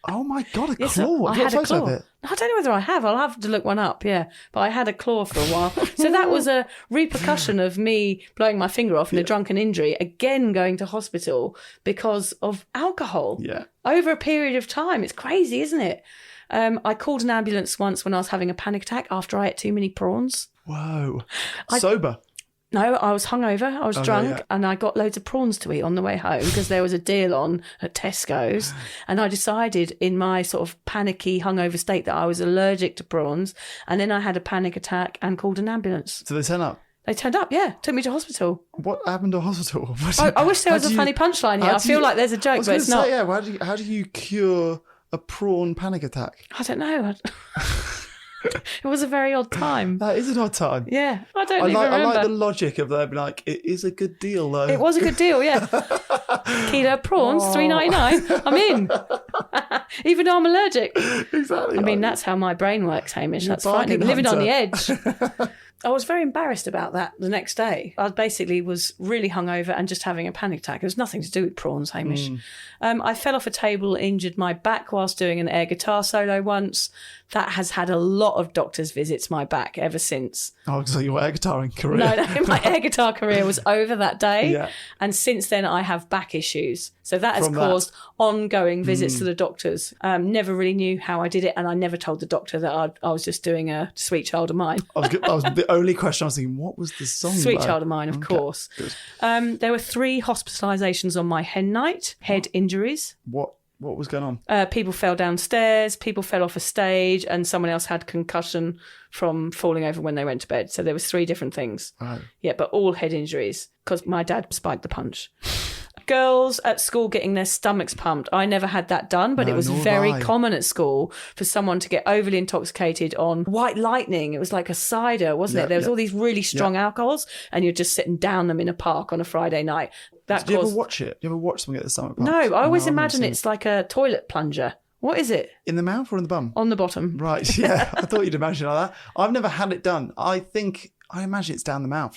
Speaker 4: Oh my God, a
Speaker 5: Yes,
Speaker 4: claw.
Speaker 5: I
Speaker 4: Have you
Speaker 5: had
Speaker 4: got
Speaker 5: a
Speaker 4: a photo
Speaker 5: claw.
Speaker 4: of it?
Speaker 5: I don't know whether I have. I'll have to look one up, yeah. But I had a claw for a while. So that was a repercussion of me blowing my finger off in a drunken injury, again going to hospital because of alcohol.
Speaker 4: Yeah.
Speaker 5: Over a period of time. It's crazy, isn't it? I called an ambulance once when I was having a panic attack after I ate too many prawns.
Speaker 4: Whoa. Sober.
Speaker 5: No, I was hungover, I was drunk, and I got loads of prawns to eat on the way home because there was a deal on at Tesco's. And I decided in my sort of panicky hungover state that I was allergic to prawns. And then I had a panic attack and called an ambulance.
Speaker 4: So they turn up.
Speaker 5: They turned up, yeah, took me to hospital.
Speaker 4: What happened to hospital?
Speaker 5: I wish there was a funny punchline here. I feel like there's a joke, but it's not.
Speaker 4: Yeah, how do you cure a prawn panic attack?
Speaker 5: I don't know. It was a very odd time.
Speaker 4: That is an odd time.
Speaker 5: Yeah, I don't even remember.
Speaker 4: I like the logic of that. Like, it is a good deal, though.
Speaker 5: It was a good deal, yeah. Kilo prawns, $3.99. I'm in. Even though I'm allergic.
Speaker 4: Exactly.
Speaker 5: I mean, that's how my brain works, Hamish.
Speaker 4: You're
Speaker 5: That's frightening.
Speaker 4: bargain
Speaker 5: Living on the
Speaker 4: hunter.
Speaker 5: edge. I was very embarrassed about that the next day. I basically was really hungover and just having a panic attack. It was nothing to do with prawns, Hamish. I fell off a table, injured my back whilst doing an air guitar solo once. That has had a lot of doctor's visits, my back, ever since.
Speaker 4: Oh, so your air guitaring career.
Speaker 5: No, my air guitar career was over that day.
Speaker 4: Yeah.
Speaker 5: And since then, I have back issues. So that has
Speaker 4: From that.
Speaker 5: caused ongoing visits to the doctors. Never really knew how I did it. And I never told the doctor that I was just doing a Sweet Child of Mine.
Speaker 4: I was the only question I was thinking, what was the song?
Speaker 5: Sweet
Speaker 4: about?
Speaker 5: Child of Mine, of course. There were 3 hospitalisations on my hen night, head injuries.
Speaker 4: What was going on?
Speaker 5: People fell downstairs, people fell off a stage, and someone else had concussion from falling over when they went to bed. So there was 3 different things.
Speaker 4: Oh.
Speaker 5: Yeah, but all head injuries because my dad spiked the punch. Girls at school getting their stomachs pumped. I never had that done, but
Speaker 4: No,
Speaker 5: it was
Speaker 4: nor have
Speaker 5: very
Speaker 4: I.
Speaker 5: common at school for someone to get overly intoxicated on white lightning. It was like a cider, wasn't
Speaker 4: Yeah,
Speaker 5: it? There was
Speaker 4: yeah.
Speaker 5: all these really strong alcohols, and you're just sitting down them in a park on a Friday night. That
Speaker 4: Do you ever
Speaker 5: caused...
Speaker 4: watch it? Do you ever watch someone get their stomach pumped?
Speaker 5: No, I always
Speaker 4: I've never
Speaker 5: imagine
Speaker 4: seen
Speaker 5: it's like a toilet plunger. What is it?
Speaker 4: In the mouth or in the bum?
Speaker 5: On the bottom.
Speaker 4: Right, yeah. I thought you'd imagine like that. I've never had it done. I imagine it's down the mouth.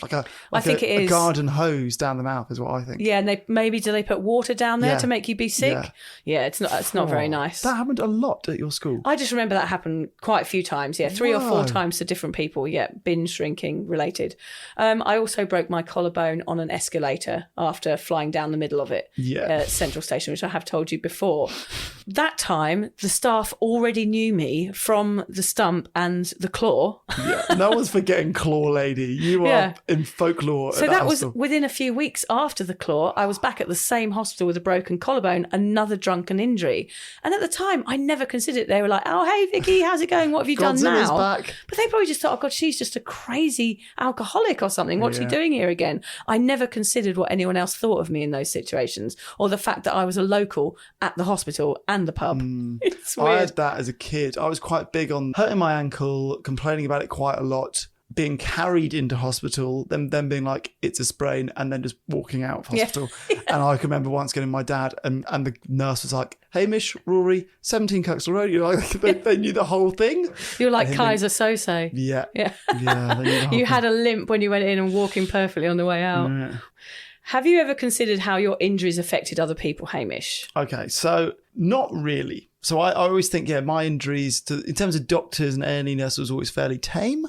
Speaker 5: I think it is.
Speaker 4: A garden hose down the mouth is what I think.
Speaker 5: Yeah, and do they put water down there
Speaker 4: Yeah.
Speaker 5: to make you be sick? Yeah, it's not very nice.
Speaker 4: That happened a lot at your school.
Speaker 5: I just remember that happened quite a few times. Yeah, 3 or 4
Speaker 4: Whoa.
Speaker 5: times to different people. Yeah, binge drinking related. I also broke my collarbone on an escalator after flying down the middle of it at Central Station, which I have told you before. That time, the staff already knew me from the stump and the claw.
Speaker 4: Yeah. No one's forgetting Claw Lady. You are in folklore.
Speaker 5: So
Speaker 4: at
Speaker 5: that was
Speaker 4: hospital.
Speaker 5: within a few weeks after the claw. I was back at the same hospital with a broken collarbone, another drunken injury. And at the time, I never considered it. They were like, "Oh, hey, Vicky, how's it going? What have you done
Speaker 4: Godzilla's
Speaker 5: now?"
Speaker 4: back.
Speaker 5: But they probably just thought, "Oh, God, she's just a crazy alcoholic or something. What's she doing here again?" I never considered what anyone else thought of me in those situations, or the fact that I was a local at the hospital and the pub. It's
Speaker 4: I
Speaker 5: weird.
Speaker 4: had that as a kid. I was quite big on hurting my ankle, complaining about it quite a lot, being carried into hospital, then being like, it's a sprain, and then just walking out of hospital. And I can remember once getting my dad, and the nurse was like, "Hamish, Rory, 17 Cuxel Road." You know, like, they knew the whole thing.
Speaker 5: You're like Kaiser Sose.
Speaker 4: Yeah.
Speaker 5: Yeah.
Speaker 4: Yeah. They knew the whole
Speaker 5: You
Speaker 4: thing.
Speaker 5: had a limp when you went in and walking perfectly on the way out.
Speaker 4: Yeah.
Speaker 5: Have you ever considered how your injuries affected other people, Hamish?
Speaker 4: Okay, so not really. So I always think, my injuries, in terms of doctors and A&E nurses, was always fairly tame.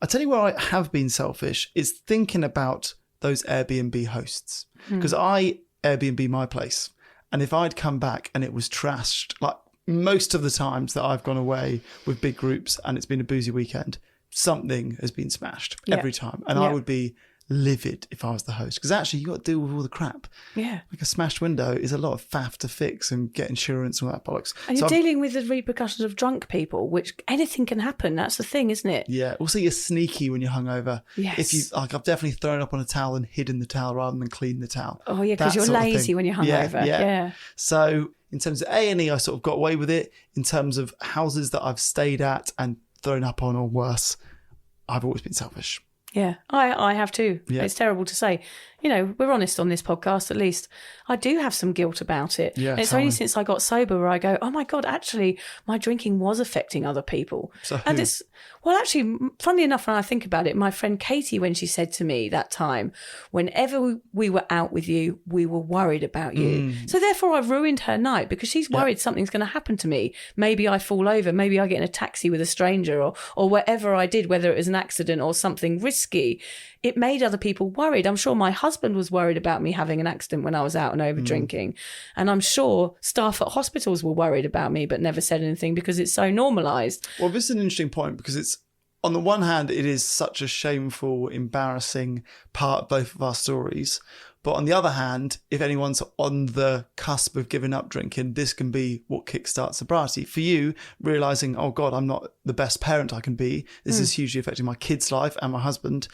Speaker 4: I tell you where I have been selfish is thinking about those Airbnb hosts. Because I Airbnb my place. And if I'd come back and it was trashed, like most of the times that I've gone away with big groups and it's been a boozy weekend, something has been smashed every time. And I would be livid if I was the host. Because actually, you got to deal with all the crap.
Speaker 5: Yeah.
Speaker 4: Like a smashed window is a lot of faff to fix and get insurance and all that bollocks.
Speaker 5: And
Speaker 4: So
Speaker 5: you're
Speaker 4: I'm-
Speaker 5: dealing with the repercussions of drunk people, which anything can happen. That's the thing, isn't it?
Speaker 4: Yeah. Also, you're sneaky when you're hungover.
Speaker 5: Yes.
Speaker 4: If you like, I've definitely thrown up on a towel and hidden the towel rather than cleaned the towel.
Speaker 5: Oh, yeah, because
Speaker 4: That
Speaker 5: you're
Speaker 4: sort of
Speaker 5: lazy
Speaker 4: thing.
Speaker 5: when you're
Speaker 4: Yeah,
Speaker 5: hungover.
Speaker 4: yeah.
Speaker 5: Yeah.
Speaker 4: So in terms of A&E, I sort of got away with it. In terms of houses that I've stayed at and thrown up on or worse, I've always been selfish.
Speaker 5: Yeah, I have too.
Speaker 4: Yeah.
Speaker 5: It's terrible to say. We're honest on this podcast, at least. I do have some guilt about it.
Speaker 4: Yeah,
Speaker 5: And it's
Speaker 4: tell
Speaker 5: only
Speaker 4: me.
Speaker 5: since I got sober where I go, oh my God, actually, my drinking was affecting other people.
Speaker 4: So
Speaker 5: And
Speaker 4: who?
Speaker 5: it's, well, actually, funnily enough, when I think about it, my friend Katie, when she said to me that time, whenever we were out with you, we were worried about you. So therefore, I've ruined her night because she's worried something's going to happen to me. Maybe I fall over. Maybe I get in a taxi with a stranger or whatever I did, whether it was an accident or something risky. It made other people worried. I'm sure my husband was worried about me having an accident when I was out and over drinking. And I'm sure staff at hospitals were worried about me but never said anything because it's so normalised.
Speaker 4: Well, this is an interesting point because it's, on the one hand, it is such a shameful, embarrassing part of both of our stories. But on the other hand, if anyone's on the cusp of giving up drinking, this can be what kickstarts sobriety. For you, realising, oh God, I'm not the best parent I can be. This is hugely affecting my kid's life and my husband,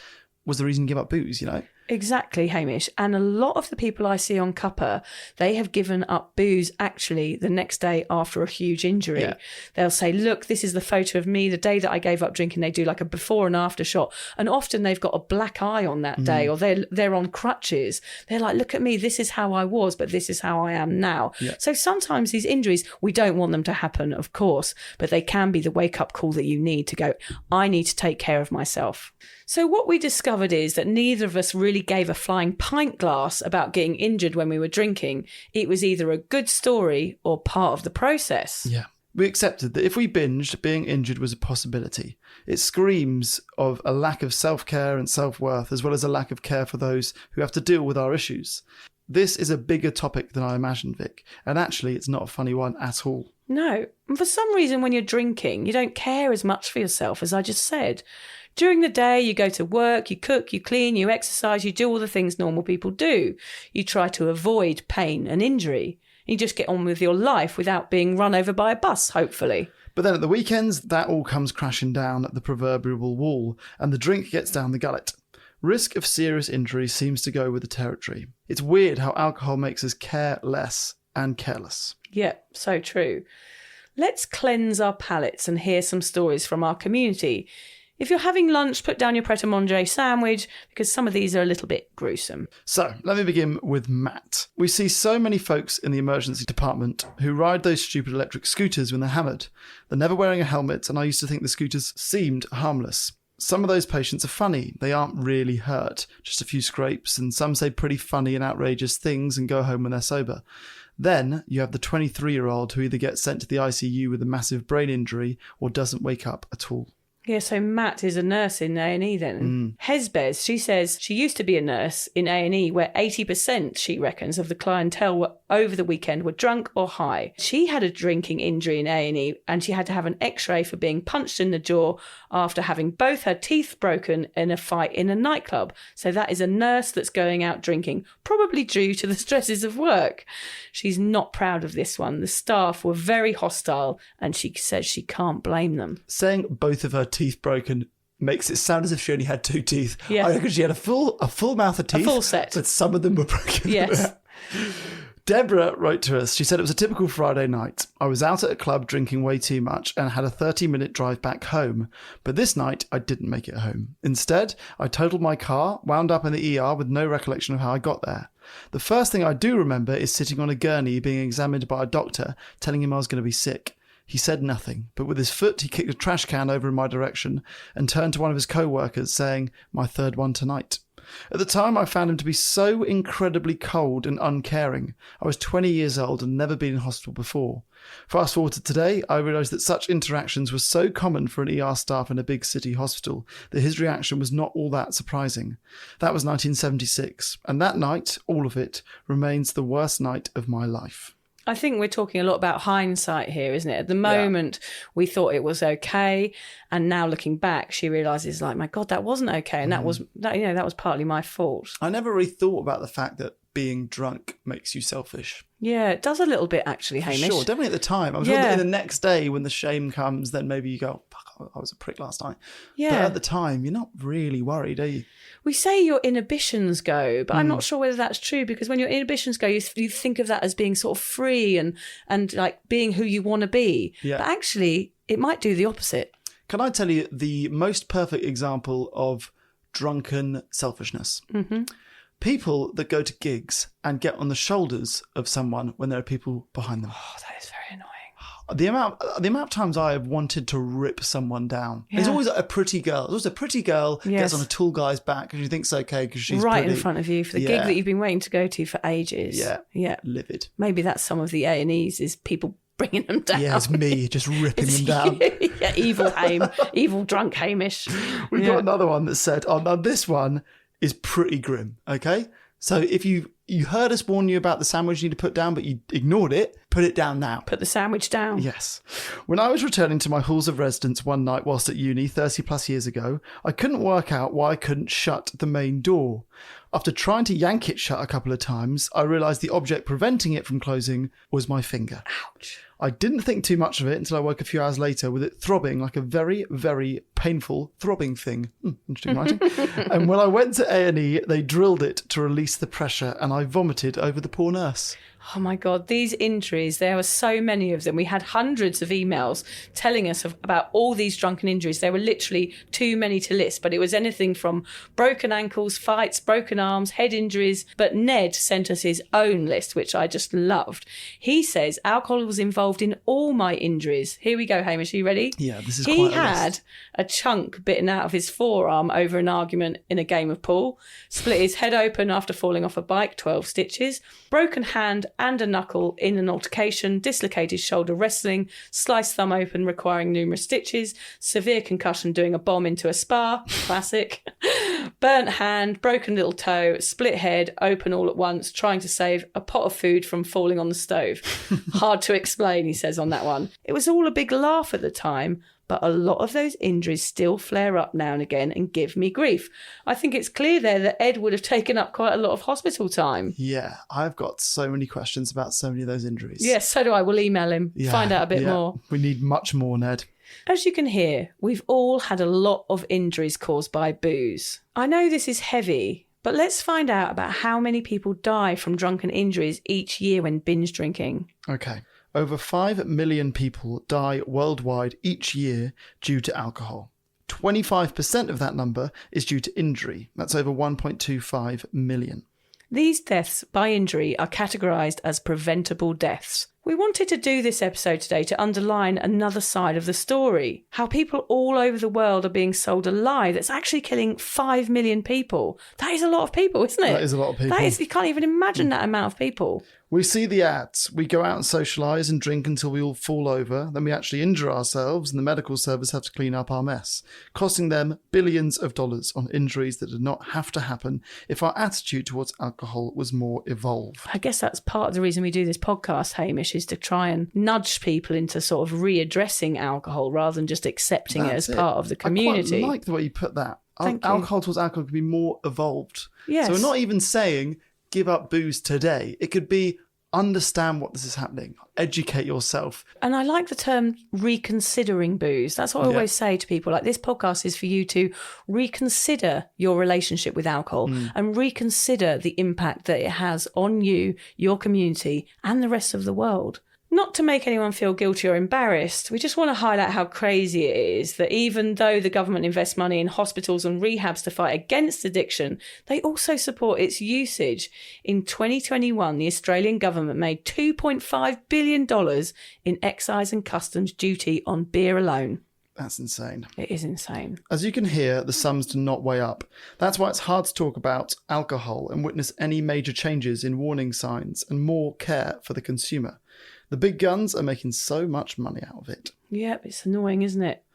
Speaker 4: was the reason to give up booze,
Speaker 5: Exactly, Hamish. And a lot of the people I see on Cuppa, they have given up booze actually the next day after a huge injury.
Speaker 4: Yeah.
Speaker 5: They'll say, look, this is the photo of me the day that I gave up drinking. They do like a before and after shot. And often they've got a black eye on that day or they're on crutches. They're like, look at me, this is how I was, but this is how I am now.
Speaker 4: Yeah.
Speaker 5: So sometimes these injuries, we don't want them to happen, of course, but they can be the wake-up call that you need to go, I need to take care of myself. So what we discovered is that neither of us really gave a flying pint glass about getting injured when we were drinking. It was either a good story or part of the process.
Speaker 4: Yeah. We accepted that if we binged, being injured was a possibility. It screams of a lack of self-care and self-worth, as well as a lack of care for those who have to deal with our issues. This is a bigger topic than I imagined, Vic, and actually it's not a funny one at all.
Speaker 5: No. And for some reason, when you're drinking, you don't care as much for yourself, as I just said. During the day, you go to work, you cook, you clean, you exercise, you do all the things normal people do. You try to avoid pain and injury. You just get on with your life without being run over by a bus, hopefully.
Speaker 4: But then at the weekends, that all comes crashing down at the proverbial wall, and the drink gets down the gullet. Risk of serious injury seems to go with the territory. It's weird how alcohol makes us care less and careless.
Speaker 5: Yeah, so true. Let's cleanse our palates and hear some stories from our community. If you're having lunch, put down your pret-a-manger sandwich because some of these are a little bit gruesome.
Speaker 4: So, let me begin with Matt. We see so many folks in the emergency department who ride those stupid electric scooters when they're hammered. They're never wearing a helmet, and I used to think the scooters seemed harmless. Some of those patients are funny. They aren't really hurt, just a few scrapes, and some say pretty funny and outrageous things and go home when they're sober. Then you have the 23-year-old who either gets sent to the ICU with a massive brain injury or doesn't wake up at all.
Speaker 5: Yeah, so Matt is a nurse in A&E then. Hesbez, she says she used to be a nurse in A&E where 80%, she reckons, of the clientele were over the weekend were drunk or high. She had a drinking injury in A&E and she had to have an x-ray for being punched in the jaw after having both her teeth broken in a fight in a nightclub. So that is a nurse that's going out drinking, probably due to the stresses of work. She's not proud of this one. The staff were very hostile and she says she can't blame them.
Speaker 4: Saying both of her teeth broken makes it sound as if she only had two teeth.
Speaker 5: Yeah.
Speaker 4: I reckon she had a full mouth of teeth.
Speaker 5: A full set.
Speaker 4: But some of them were broken.
Speaker 5: Yes.
Speaker 4: Deborah wrote to us. She said it was a typical Friday night. I was out at a club drinking way too much and had a 30-minute drive back home. But this night, I didn't make it home. Instead, I totaled my car, wound up in the ER with no recollection of how I got there. The first thing I do remember is sitting on a gurney being examined by a doctor, telling him I was going to be sick. He said nothing, but with his foot he kicked a trash can over in my direction and turned to one of his co-workers saying, "My third one tonight." At the time, I found him to be so incredibly cold and uncaring. I was 20 years old and never been in hospital before. Fast forward to today, I realised that such interactions were so common for an ER staff in a big city hospital that his reaction was not all that surprising. That was 1976, and that night, all of it, remains the worst night of my life.
Speaker 5: I think we're talking a lot about hindsight here, isn't it? At the moment, we thought it was okay, and now looking back, she realises, like, my God, that wasn't okay, and that was partly my fault.
Speaker 4: I never really thought about the fact that being drunk makes you selfish.
Speaker 5: Yeah, it does a little bit, actually, Hamish.
Speaker 4: Sure, definitely at the time. I'm sure that the next day when the shame comes, then maybe you go, fuck, I was a prick last night.
Speaker 5: Yeah.
Speaker 4: But at the time, you're not really worried, are you?
Speaker 5: We say your inhibitions go, but I'm not sure whether that's true, because when your inhibitions go, you think of that as being sort of free and like being who you want to be.
Speaker 4: Yeah.
Speaker 5: But actually, it might do the opposite.
Speaker 4: Can I tell you the most perfect example of drunken selfishness? Mm-hmm. People that go to gigs and get on the shoulders of someone when there are people behind them.
Speaker 5: Oh, that is very annoying.
Speaker 4: The amount of times I have wanted to rip someone down. Yeah. There's always a pretty girl. There's always a pretty girl gets on a tall guy's back because she thinks it's okay because she's
Speaker 5: right
Speaker 4: pretty.
Speaker 5: in front of you for the gig that you've been waiting to go to for ages.
Speaker 4: Yeah. Livid.
Speaker 5: Maybe that's some of the A&Es is people bringing them down.
Speaker 4: Yeah, it's me just ripping them down.
Speaker 5: Yeah, evil drunk Hamish.
Speaker 4: We've got another one that said, now this one is pretty grim, okay? So if you heard us warn you about the sandwich you need to put down, but you ignored it, put it down now.
Speaker 5: Put the sandwich down.
Speaker 4: Yes. When I was returning to my halls of residence one night whilst at uni 30 plus years ago, I couldn't work out why I couldn't shut the main door. After trying to yank it shut a couple of times, I realised the object preventing it from closing was my finger.
Speaker 5: Ouch.
Speaker 4: I didn't think too much of it until I woke a few hours later with it throbbing like a very, very painful throbbing thing. Interesting writing. And when I went to A&E, they drilled it to release the pressure and I vomited over the poor nurse.
Speaker 5: Oh my God, these injuries, there were so many of them. We had hundreds of emails telling us about all these drunken injuries. There were literally too many to list, but it was anything from broken ankles, fights, broken arms, head injuries. But Ned sent us his own list, which I just loved. He says alcohol was involved in all my injuries. Here we go, Hamish, are you ready?
Speaker 4: Yeah, this is
Speaker 5: quite
Speaker 4: a list.
Speaker 5: He had a chunk bitten out of his forearm over an argument in a game of pool, split his head open after falling off a bike, 12 stitches, broken hand and a knuckle in an altercation, dislocated shoulder wrestling, sliced thumb open requiring numerous stitches, severe concussion doing a bomb into a spa, classic, burnt hand, broken little toe, split head, open all at once, trying to save a pot of food from falling on the stove. Hard to explain, he says on that one. It was all a big laugh at the time, but a lot of those injuries still flare up now and again and give me grief. I think it's clear there that Ed would have taken up quite a lot of hospital time.
Speaker 4: Yeah, I've got so many questions about so many of those injuries.
Speaker 5: Yes, so do I. We'll email him, find out a bit more.
Speaker 4: We need much more, Ned.
Speaker 5: As you can hear, we've all had a lot of injuries caused by booze. I know this is heavy, but let's find out about how many people die from drunken injuries each year when binge drinking.
Speaker 4: Okay. Over 5 million people die worldwide each year due to alcohol. 25% of that number is due to injury. That's over 1.25 million.
Speaker 5: These deaths by injury are categorised as preventable deaths. We wanted to do this episode today to underline another side of the story. How people all over the world are being sold a lie that's actually killing 5 million people. That is a lot of people, isn't it?
Speaker 4: That is a lot of people.
Speaker 5: You can't even imagine that amount of people.
Speaker 4: We see the ads. We go out and socialise and drink until we all fall over. Then we actually injure ourselves and the medical service have to clean up our mess, costing them billions of dollars on injuries that did not have to happen if our attitude towards alcohol was more evolved.
Speaker 5: I guess that's part of the reason we do this podcast, Hamish, is to try and nudge people into sort of readdressing alcohol rather than just accepting it as part of the community.
Speaker 4: I quite like the way you put that.
Speaker 5: Thank you.
Speaker 4: Alcohol towards alcohol can be more evolved.
Speaker 5: Yes.
Speaker 4: So we're not even saying give up booze today. It could be understand what this is happening. Educate yourself.
Speaker 5: And I like the term reconsidering booze. That's what I always say to people. Like, this podcast is for you to reconsider your relationship with alcohol and reconsider the impact that it has on you, your community, and the rest of the world. Not to make anyone feel guilty or embarrassed, we just want to highlight how crazy it is that even though the government invests money in hospitals and rehabs to fight against addiction, they also support its usage. In 2021, the Australian government made $2.5 billion in excise and customs duty on beer alone.
Speaker 4: That's insane.
Speaker 5: It is insane.
Speaker 4: As you can hear, the sums do not weigh up. That's why it's hard to talk about alcohol and witness any major changes in warning signs and more care for the consumer. The big guns are making so much money out of it.
Speaker 5: Yep, it's annoying, isn't it?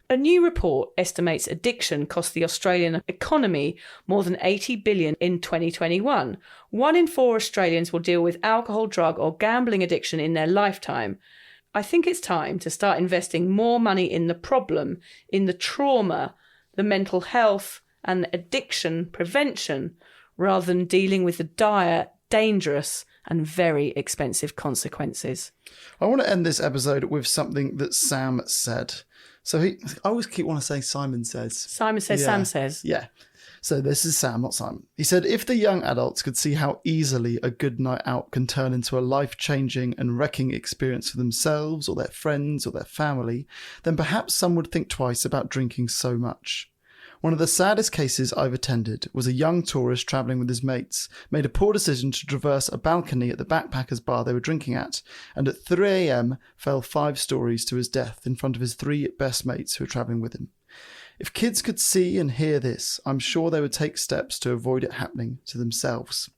Speaker 5: A new report estimates addiction cost the Australian economy more than $80 billion in 2021. 1 in 4 Australians will deal with alcohol, drug or gambling addiction in their lifetime. I think it's time to start investing more money in the problem, in the trauma, the mental health and addiction prevention, rather than dealing with the dire, dangerous and very expensive consequences.
Speaker 4: I want to end this episode with something that Sam said. So I always want to say Simon says.
Speaker 5: Simon says, Sam says.
Speaker 4: Yeah. So this is Sam, not Simon. He said, if the young adults could see how easily a good night out can turn into a life-changing and wrecking experience for themselves or their friends or their family, then perhaps some would think twice about drinking so much. One of the saddest cases I've attended was a young tourist travelling with his mates, made a poor decision to traverse a balcony at the backpackers bar they were drinking at, and at 3 a.m. fell 5 stories to his death in front of his 3 best mates who were travelling with him. If kids could see and hear this, I'm sure they would take steps to avoid it happening to themselves.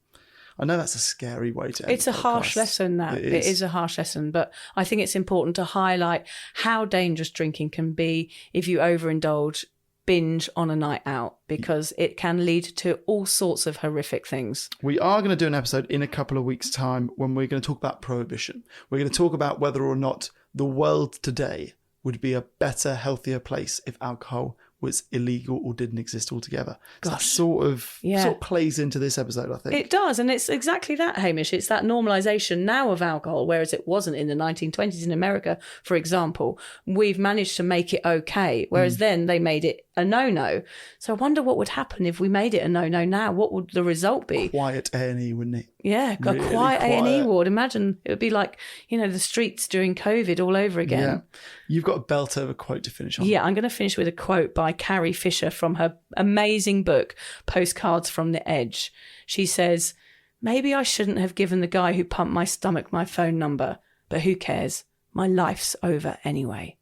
Speaker 4: I know that's a scary way to end
Speaker 5: It's a harsh lesson, that. It is a harsh lesson, but I think it's important to highlight how dangerous drinking can be if you overindulge, binge on a night out, because it can lead to all sorts of horrific things.
Speaker 4: We are going to do an episode in a couple of weeks' time when we're going to talk about prohibition. We're going to talk about whether or not the world today would be a better, healthier place if alcohol was illegal or didn't exist altogether. So that sort of plays into this episode, I think.
Speaker 5: It does, and it's exactly that, Hamish. It's that normalisation now of alcohol, whereas it wasn't in the 1920s in America, for example. We've managed to make it okay, whereas then they made it a no-no. So I wonder what would happen if we made it a no-no now. What would the result be?
Speaker 4: Quiet A&E, wouldn't it?
Speaker 5: Yeah,
Speaker 4: really
Speaker 5: a quiet A&E ward. Imagine it would be like, the streets during COVID all over again.
Speaker 4: Yeah. You've got a belt-over quote to finish on.
Speaker 5: Yeah, I'm going to finish with a quote by Carrie Fisher from her amazing book, Postcards from the Edge. She says, "Maybe I shouldn't have given the guy who pumped my stomach my phone number, but who cares? My life's over anyway."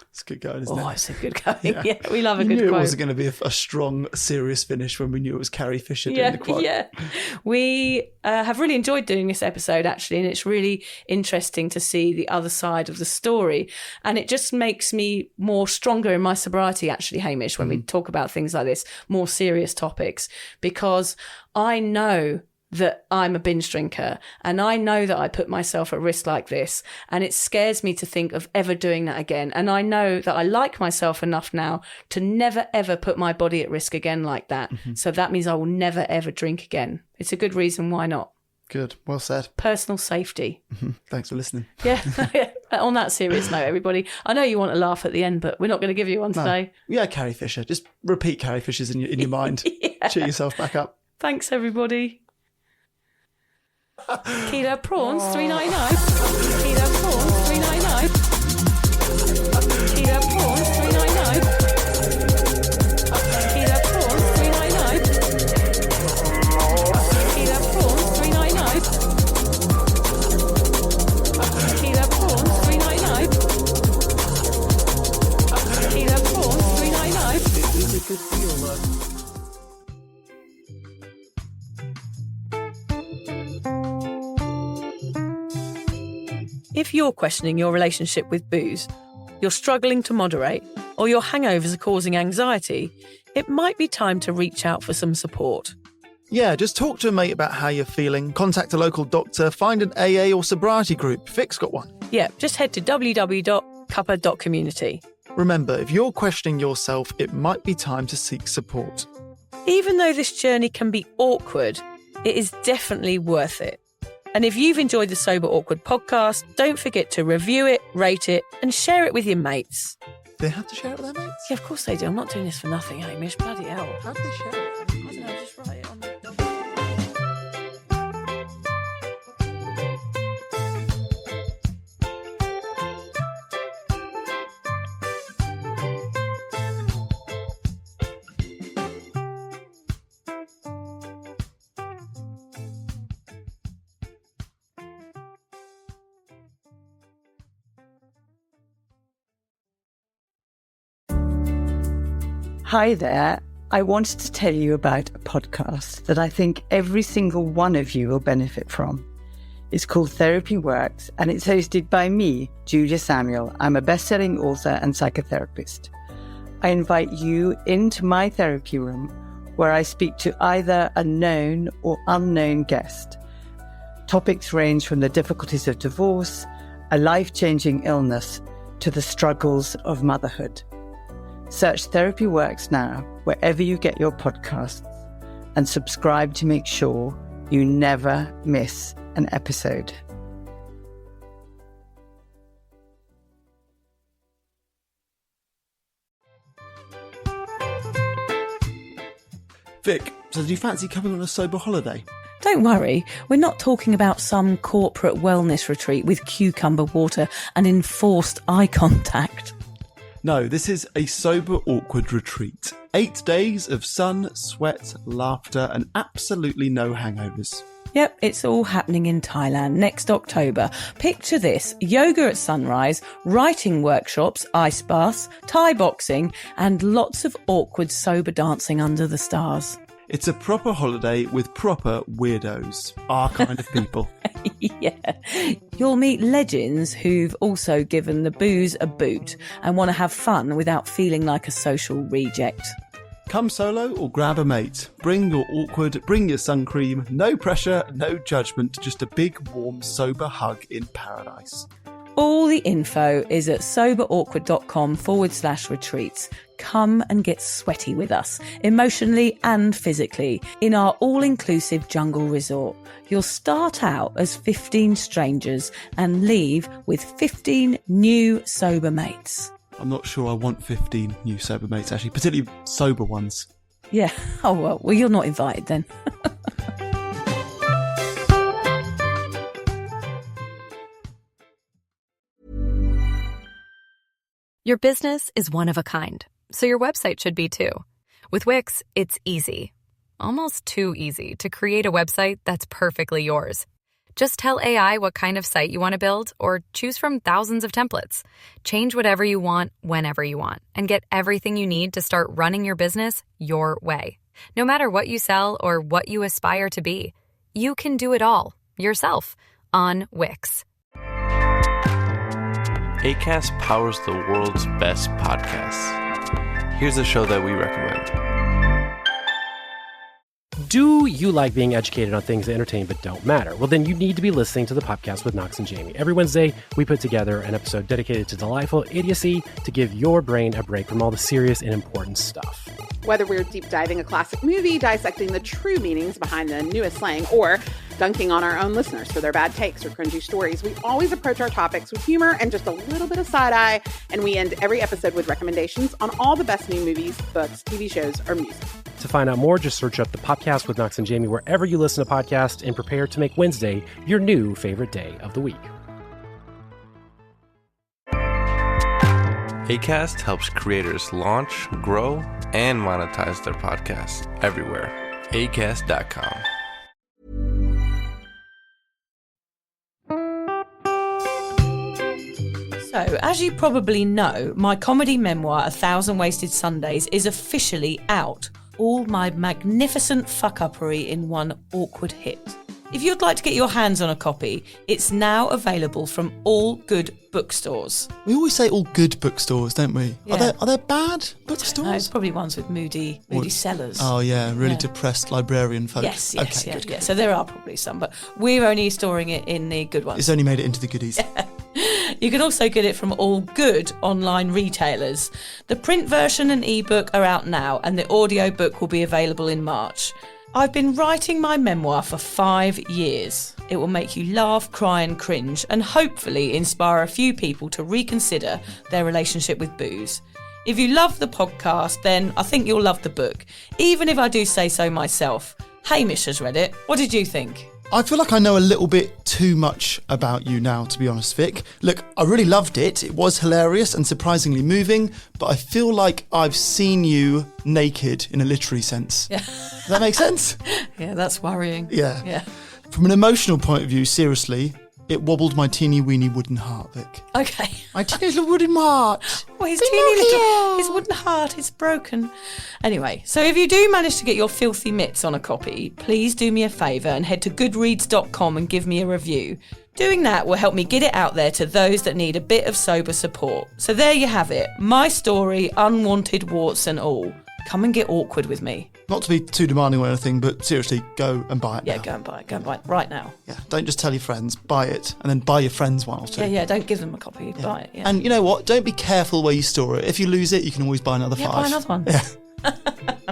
Speaker 4: It's good going, isn't it?
Speaker 5: Oh, it's a good going. Yeah, we love a good
Speaker 4: quote.
Speaker 5: quote.
Speaker 4: It wasn't going to be a strong, serious finish when we knew it was Carrie Fisher doing the quote.
Speaker 5: Yeah, we have really enjoyed doing this episode, actually, and it's really interesting to see the other side of the story. And it just makes me more stronger in my sobriety, actually, Hamish, when we talk about things like this, more serious topics, because I know that I'm a binge drinker, and I know that I put myself at risk like this, and it scares me to think of ever doing that again. And I know that I like myself enough now to never ever put my body at risk again like that. So that means I will never ever drink again. It's a good reason why not.
Speaker 4: Good, well said.
Speaker 5: Personal safety.
Speaker 4: Thanks for listening.
Speaker 5: Yeah. On that serious note, everybody, I know you want to laugh at the end, but we're not going to give you one today.
Speaker 4: Yeah, Carrie Fisher. Just repeat Carrie Fisher's in your mind. Cheer yourself back up.
Speaker 5: Thanks, everybody. Kilo prawns, $3.99. Kilo prawns, $3.99. Kilo prawns, $3.99. Kilo prawns, $3.99. Kilo prawns, $3.99. Kilo prawns, $3.99. Kilo prawns, $3.99.
Speaker 4: It is a good deal, though.
Speaker 5: If you're questioning your relationship with booze, you're struggling to moderate, or your hangovers are causing anxiety, it might be time to reach out for some support.
Speaker 4: Yeah, just talk to a mate about how you're feeling, contact a local doctor, find an AA or sobriety group. Vic's got one.
Speaker 5: Yeah, just head to www.cuppa.community.
Speaker 4: Remember, if you're questioning yourself, it might be time to seek support.
Speaker 5: Even though this journey can be awkward, it is definitely worth it. And if you've enjoyed the Sober Awkward podcast, don't forget to review it, rate it, and share it with your mates.
Speaker 4: They have to share it with their mates?
Speaker 5: Yeah, of course they do. I'm not doing this for nothing, Hamish. Bloody hell.
Speaker 4: How do they share it?
Speaker 5: I don't know, just write it on the...
Speaker 6: Hi there. I wanted to tell you about a podcast that I think every single one of you will benefit from. It's called Therapy Works, and it's hosted by me, Julia Samuel. I'm a best-selling author and psychotherapist. I invite you into my therapy room where I speak to either a known or unknown guest. Topics range from the difficulties of divorce, a life-changing illness, to the struggles of motherhood. Search Therapy Works now, wherever you get your podcasts, and subscribe to make sure you never miss an episode.
Speaker 4: Vic, so do you fancy coming on a sober holiday?
Speaker 5: Don't worry, we're not talking about some corporate wellness retreat with cucumber water and enforced eye contact.
Speaker 4: No, this is a sober awkward retreat. 8 days of sun, sweat, laughter and absolutely no hangovers.
Speaker 5: Yep, it's all happening in Thailand next October. Picture this: yoga at sunrise, writing workshops, ice baths, Thai boxing, and lots of awkward sober dancing under the stars.
Speaker 4: It's a proper holiday with proper weirdos, our kind of people.
Speaker 5: Yeah. You'll meet legends who've also given the booze a boot and want to have fun without feeling like a social reject.
Speaker 4: Come solo or grab a mate. Bring your awkward, bring your sun cream. No pressure, no judgment, just a big, warm, sober hug in paradise.
Speaker 5: All the info is at soberawkward.com/retreats. Come and get sweaty with us, emotionally and physically, in our all-inclusive jungle resort. You'll start out as 15 strangers and leave with 15 new sober mates.
Speaker 4: I'm not sure I want 15 new sober mates, actually, particularly sober ones.
Speaker 5: Yeah. Oh, well, you're not invited then.
Speaker 7: Your business is one of a kind, so your website should be too. With Wix, it's easy. Almost too easy to create a website that's perfectly yours. Just tell AI what kind of site you want to build or choose from thousands of templates. Change whatever you want, whenever you want, and get everything you need to start running your business your way. No matter what you sell or what you aspire to be, you can do it all yourself on Wix.
Speaker 8: Acast powers the world's best podcasts. Here's a show that we recommend.
Speaker 9: Do you like being educated on things that entertain but don't matter? Well, then you need to be listening to the podcast with Knox and Jamie. Every Wednesday, we put together an episode dedicated to delightful idiocy to give your brain a break from all the serious and important stuff.
Speaker 10: Whether we're deep diving a classic movie, dissecting the true meanings behind the newest slang, or dunking on our own listeners for their bad takes or cringy stories, we always approach our topics with humor and just a little bit of side-eye, and we end every episode with recommendations on all the best new movies, books, TV shows, or music.
Speaker 9: To find out more, just search up the podcast with Knox and Jamie wherever you listen to podcasts and prepare to make Wednesday your new favorite day of the week.
Speaker 8: Acast helps creators launch, grow, and monetize their podcasts everywhere. Acast.com.
Speaker 5: So, as you probably know, my comedy memoir, 1,000 Wasted Sundays, is officially out. All my magnificent fuck-uppery in one awkward hit. If you'd like to get your hands on a copy, it's now available from all good bookstores.
Speaker 4: We always say all good bookstores, don't we?
Speaker 5: Yeah.
Speaker 4: Are there bad
Speaker 5: No,
Speaker 4: bookstores?
Speaker 5: probably ones with moody sellers.
Speaker 4: Oh, yeah, really
Speaker 5: Yeah.
Speaker 4: depressed librarian folk.
Speaker 5: Yes,
Speaker 4: Okay,
Speaker 5: yeah.
Speaker 4: good.
Speaker 5: So there are probably some, but we're only storing it in the good ones.
Speaker 4: It's only made it into the goodies.
Speaker 5: You can also get it from all good online retailers. The print version and ebook are out now, and the audiobook will be available in March. I've been writing my memoir for 5 years. It will make you laugh, cry and cringe, and hopefully inspire a few people to reconsider their relationship with booze. If you love the podcast, then I think you'll love the book, even if I do say so myself. Hamish has read it. What did you think?
Speaker 4: I feel like I know a little bit too much about you now, to be honest, Vic. Look, I really loved it. It was hilarious and surprisingly moving, but I feel like I've seen you naked in a literary sense.
Speaker 5: Yeah.
Speaker 4: Does that make sense?
Speaker 5: Yeah, that's worrying.
Speaker 4: Yeah. From an emotional point of view, seriously, it wobbled my teeny weeny wooden heart, Vic.
Speaker 5: Okay.
Speaker 4: My teeny little wooden heart.
Speaker 5: Well, his teeny little, his wooden heart is broken. Anyway, so if you do manage to get your filthy mitts on a copy, please do me a favour and head to goodreads.com and give me a review. Doing that will help me get it out there to those that need a bit of sober support. So there you have it. My story, unwanted warts and all. Come and get awkward with me.
Speaker 4: Not to be too demanding or anything, but seriously, go and buy it
Speaker 5: Yeah,
Speaker 4: now.
Speaker 5: go and buy it. Go and buy it right now.
Speaker 4: Yeah, don't just tell your friends, buy it, and then buy your friends one or two.
Speaker 5: Yeah, don't give them a copy. Buy it, yeah.
Speaker 4: And you know what? Don't be careful where you store it. If you lose it, you can always buy another 5.
Speaker 5: Buy another one.
Speaker 4: Yeah.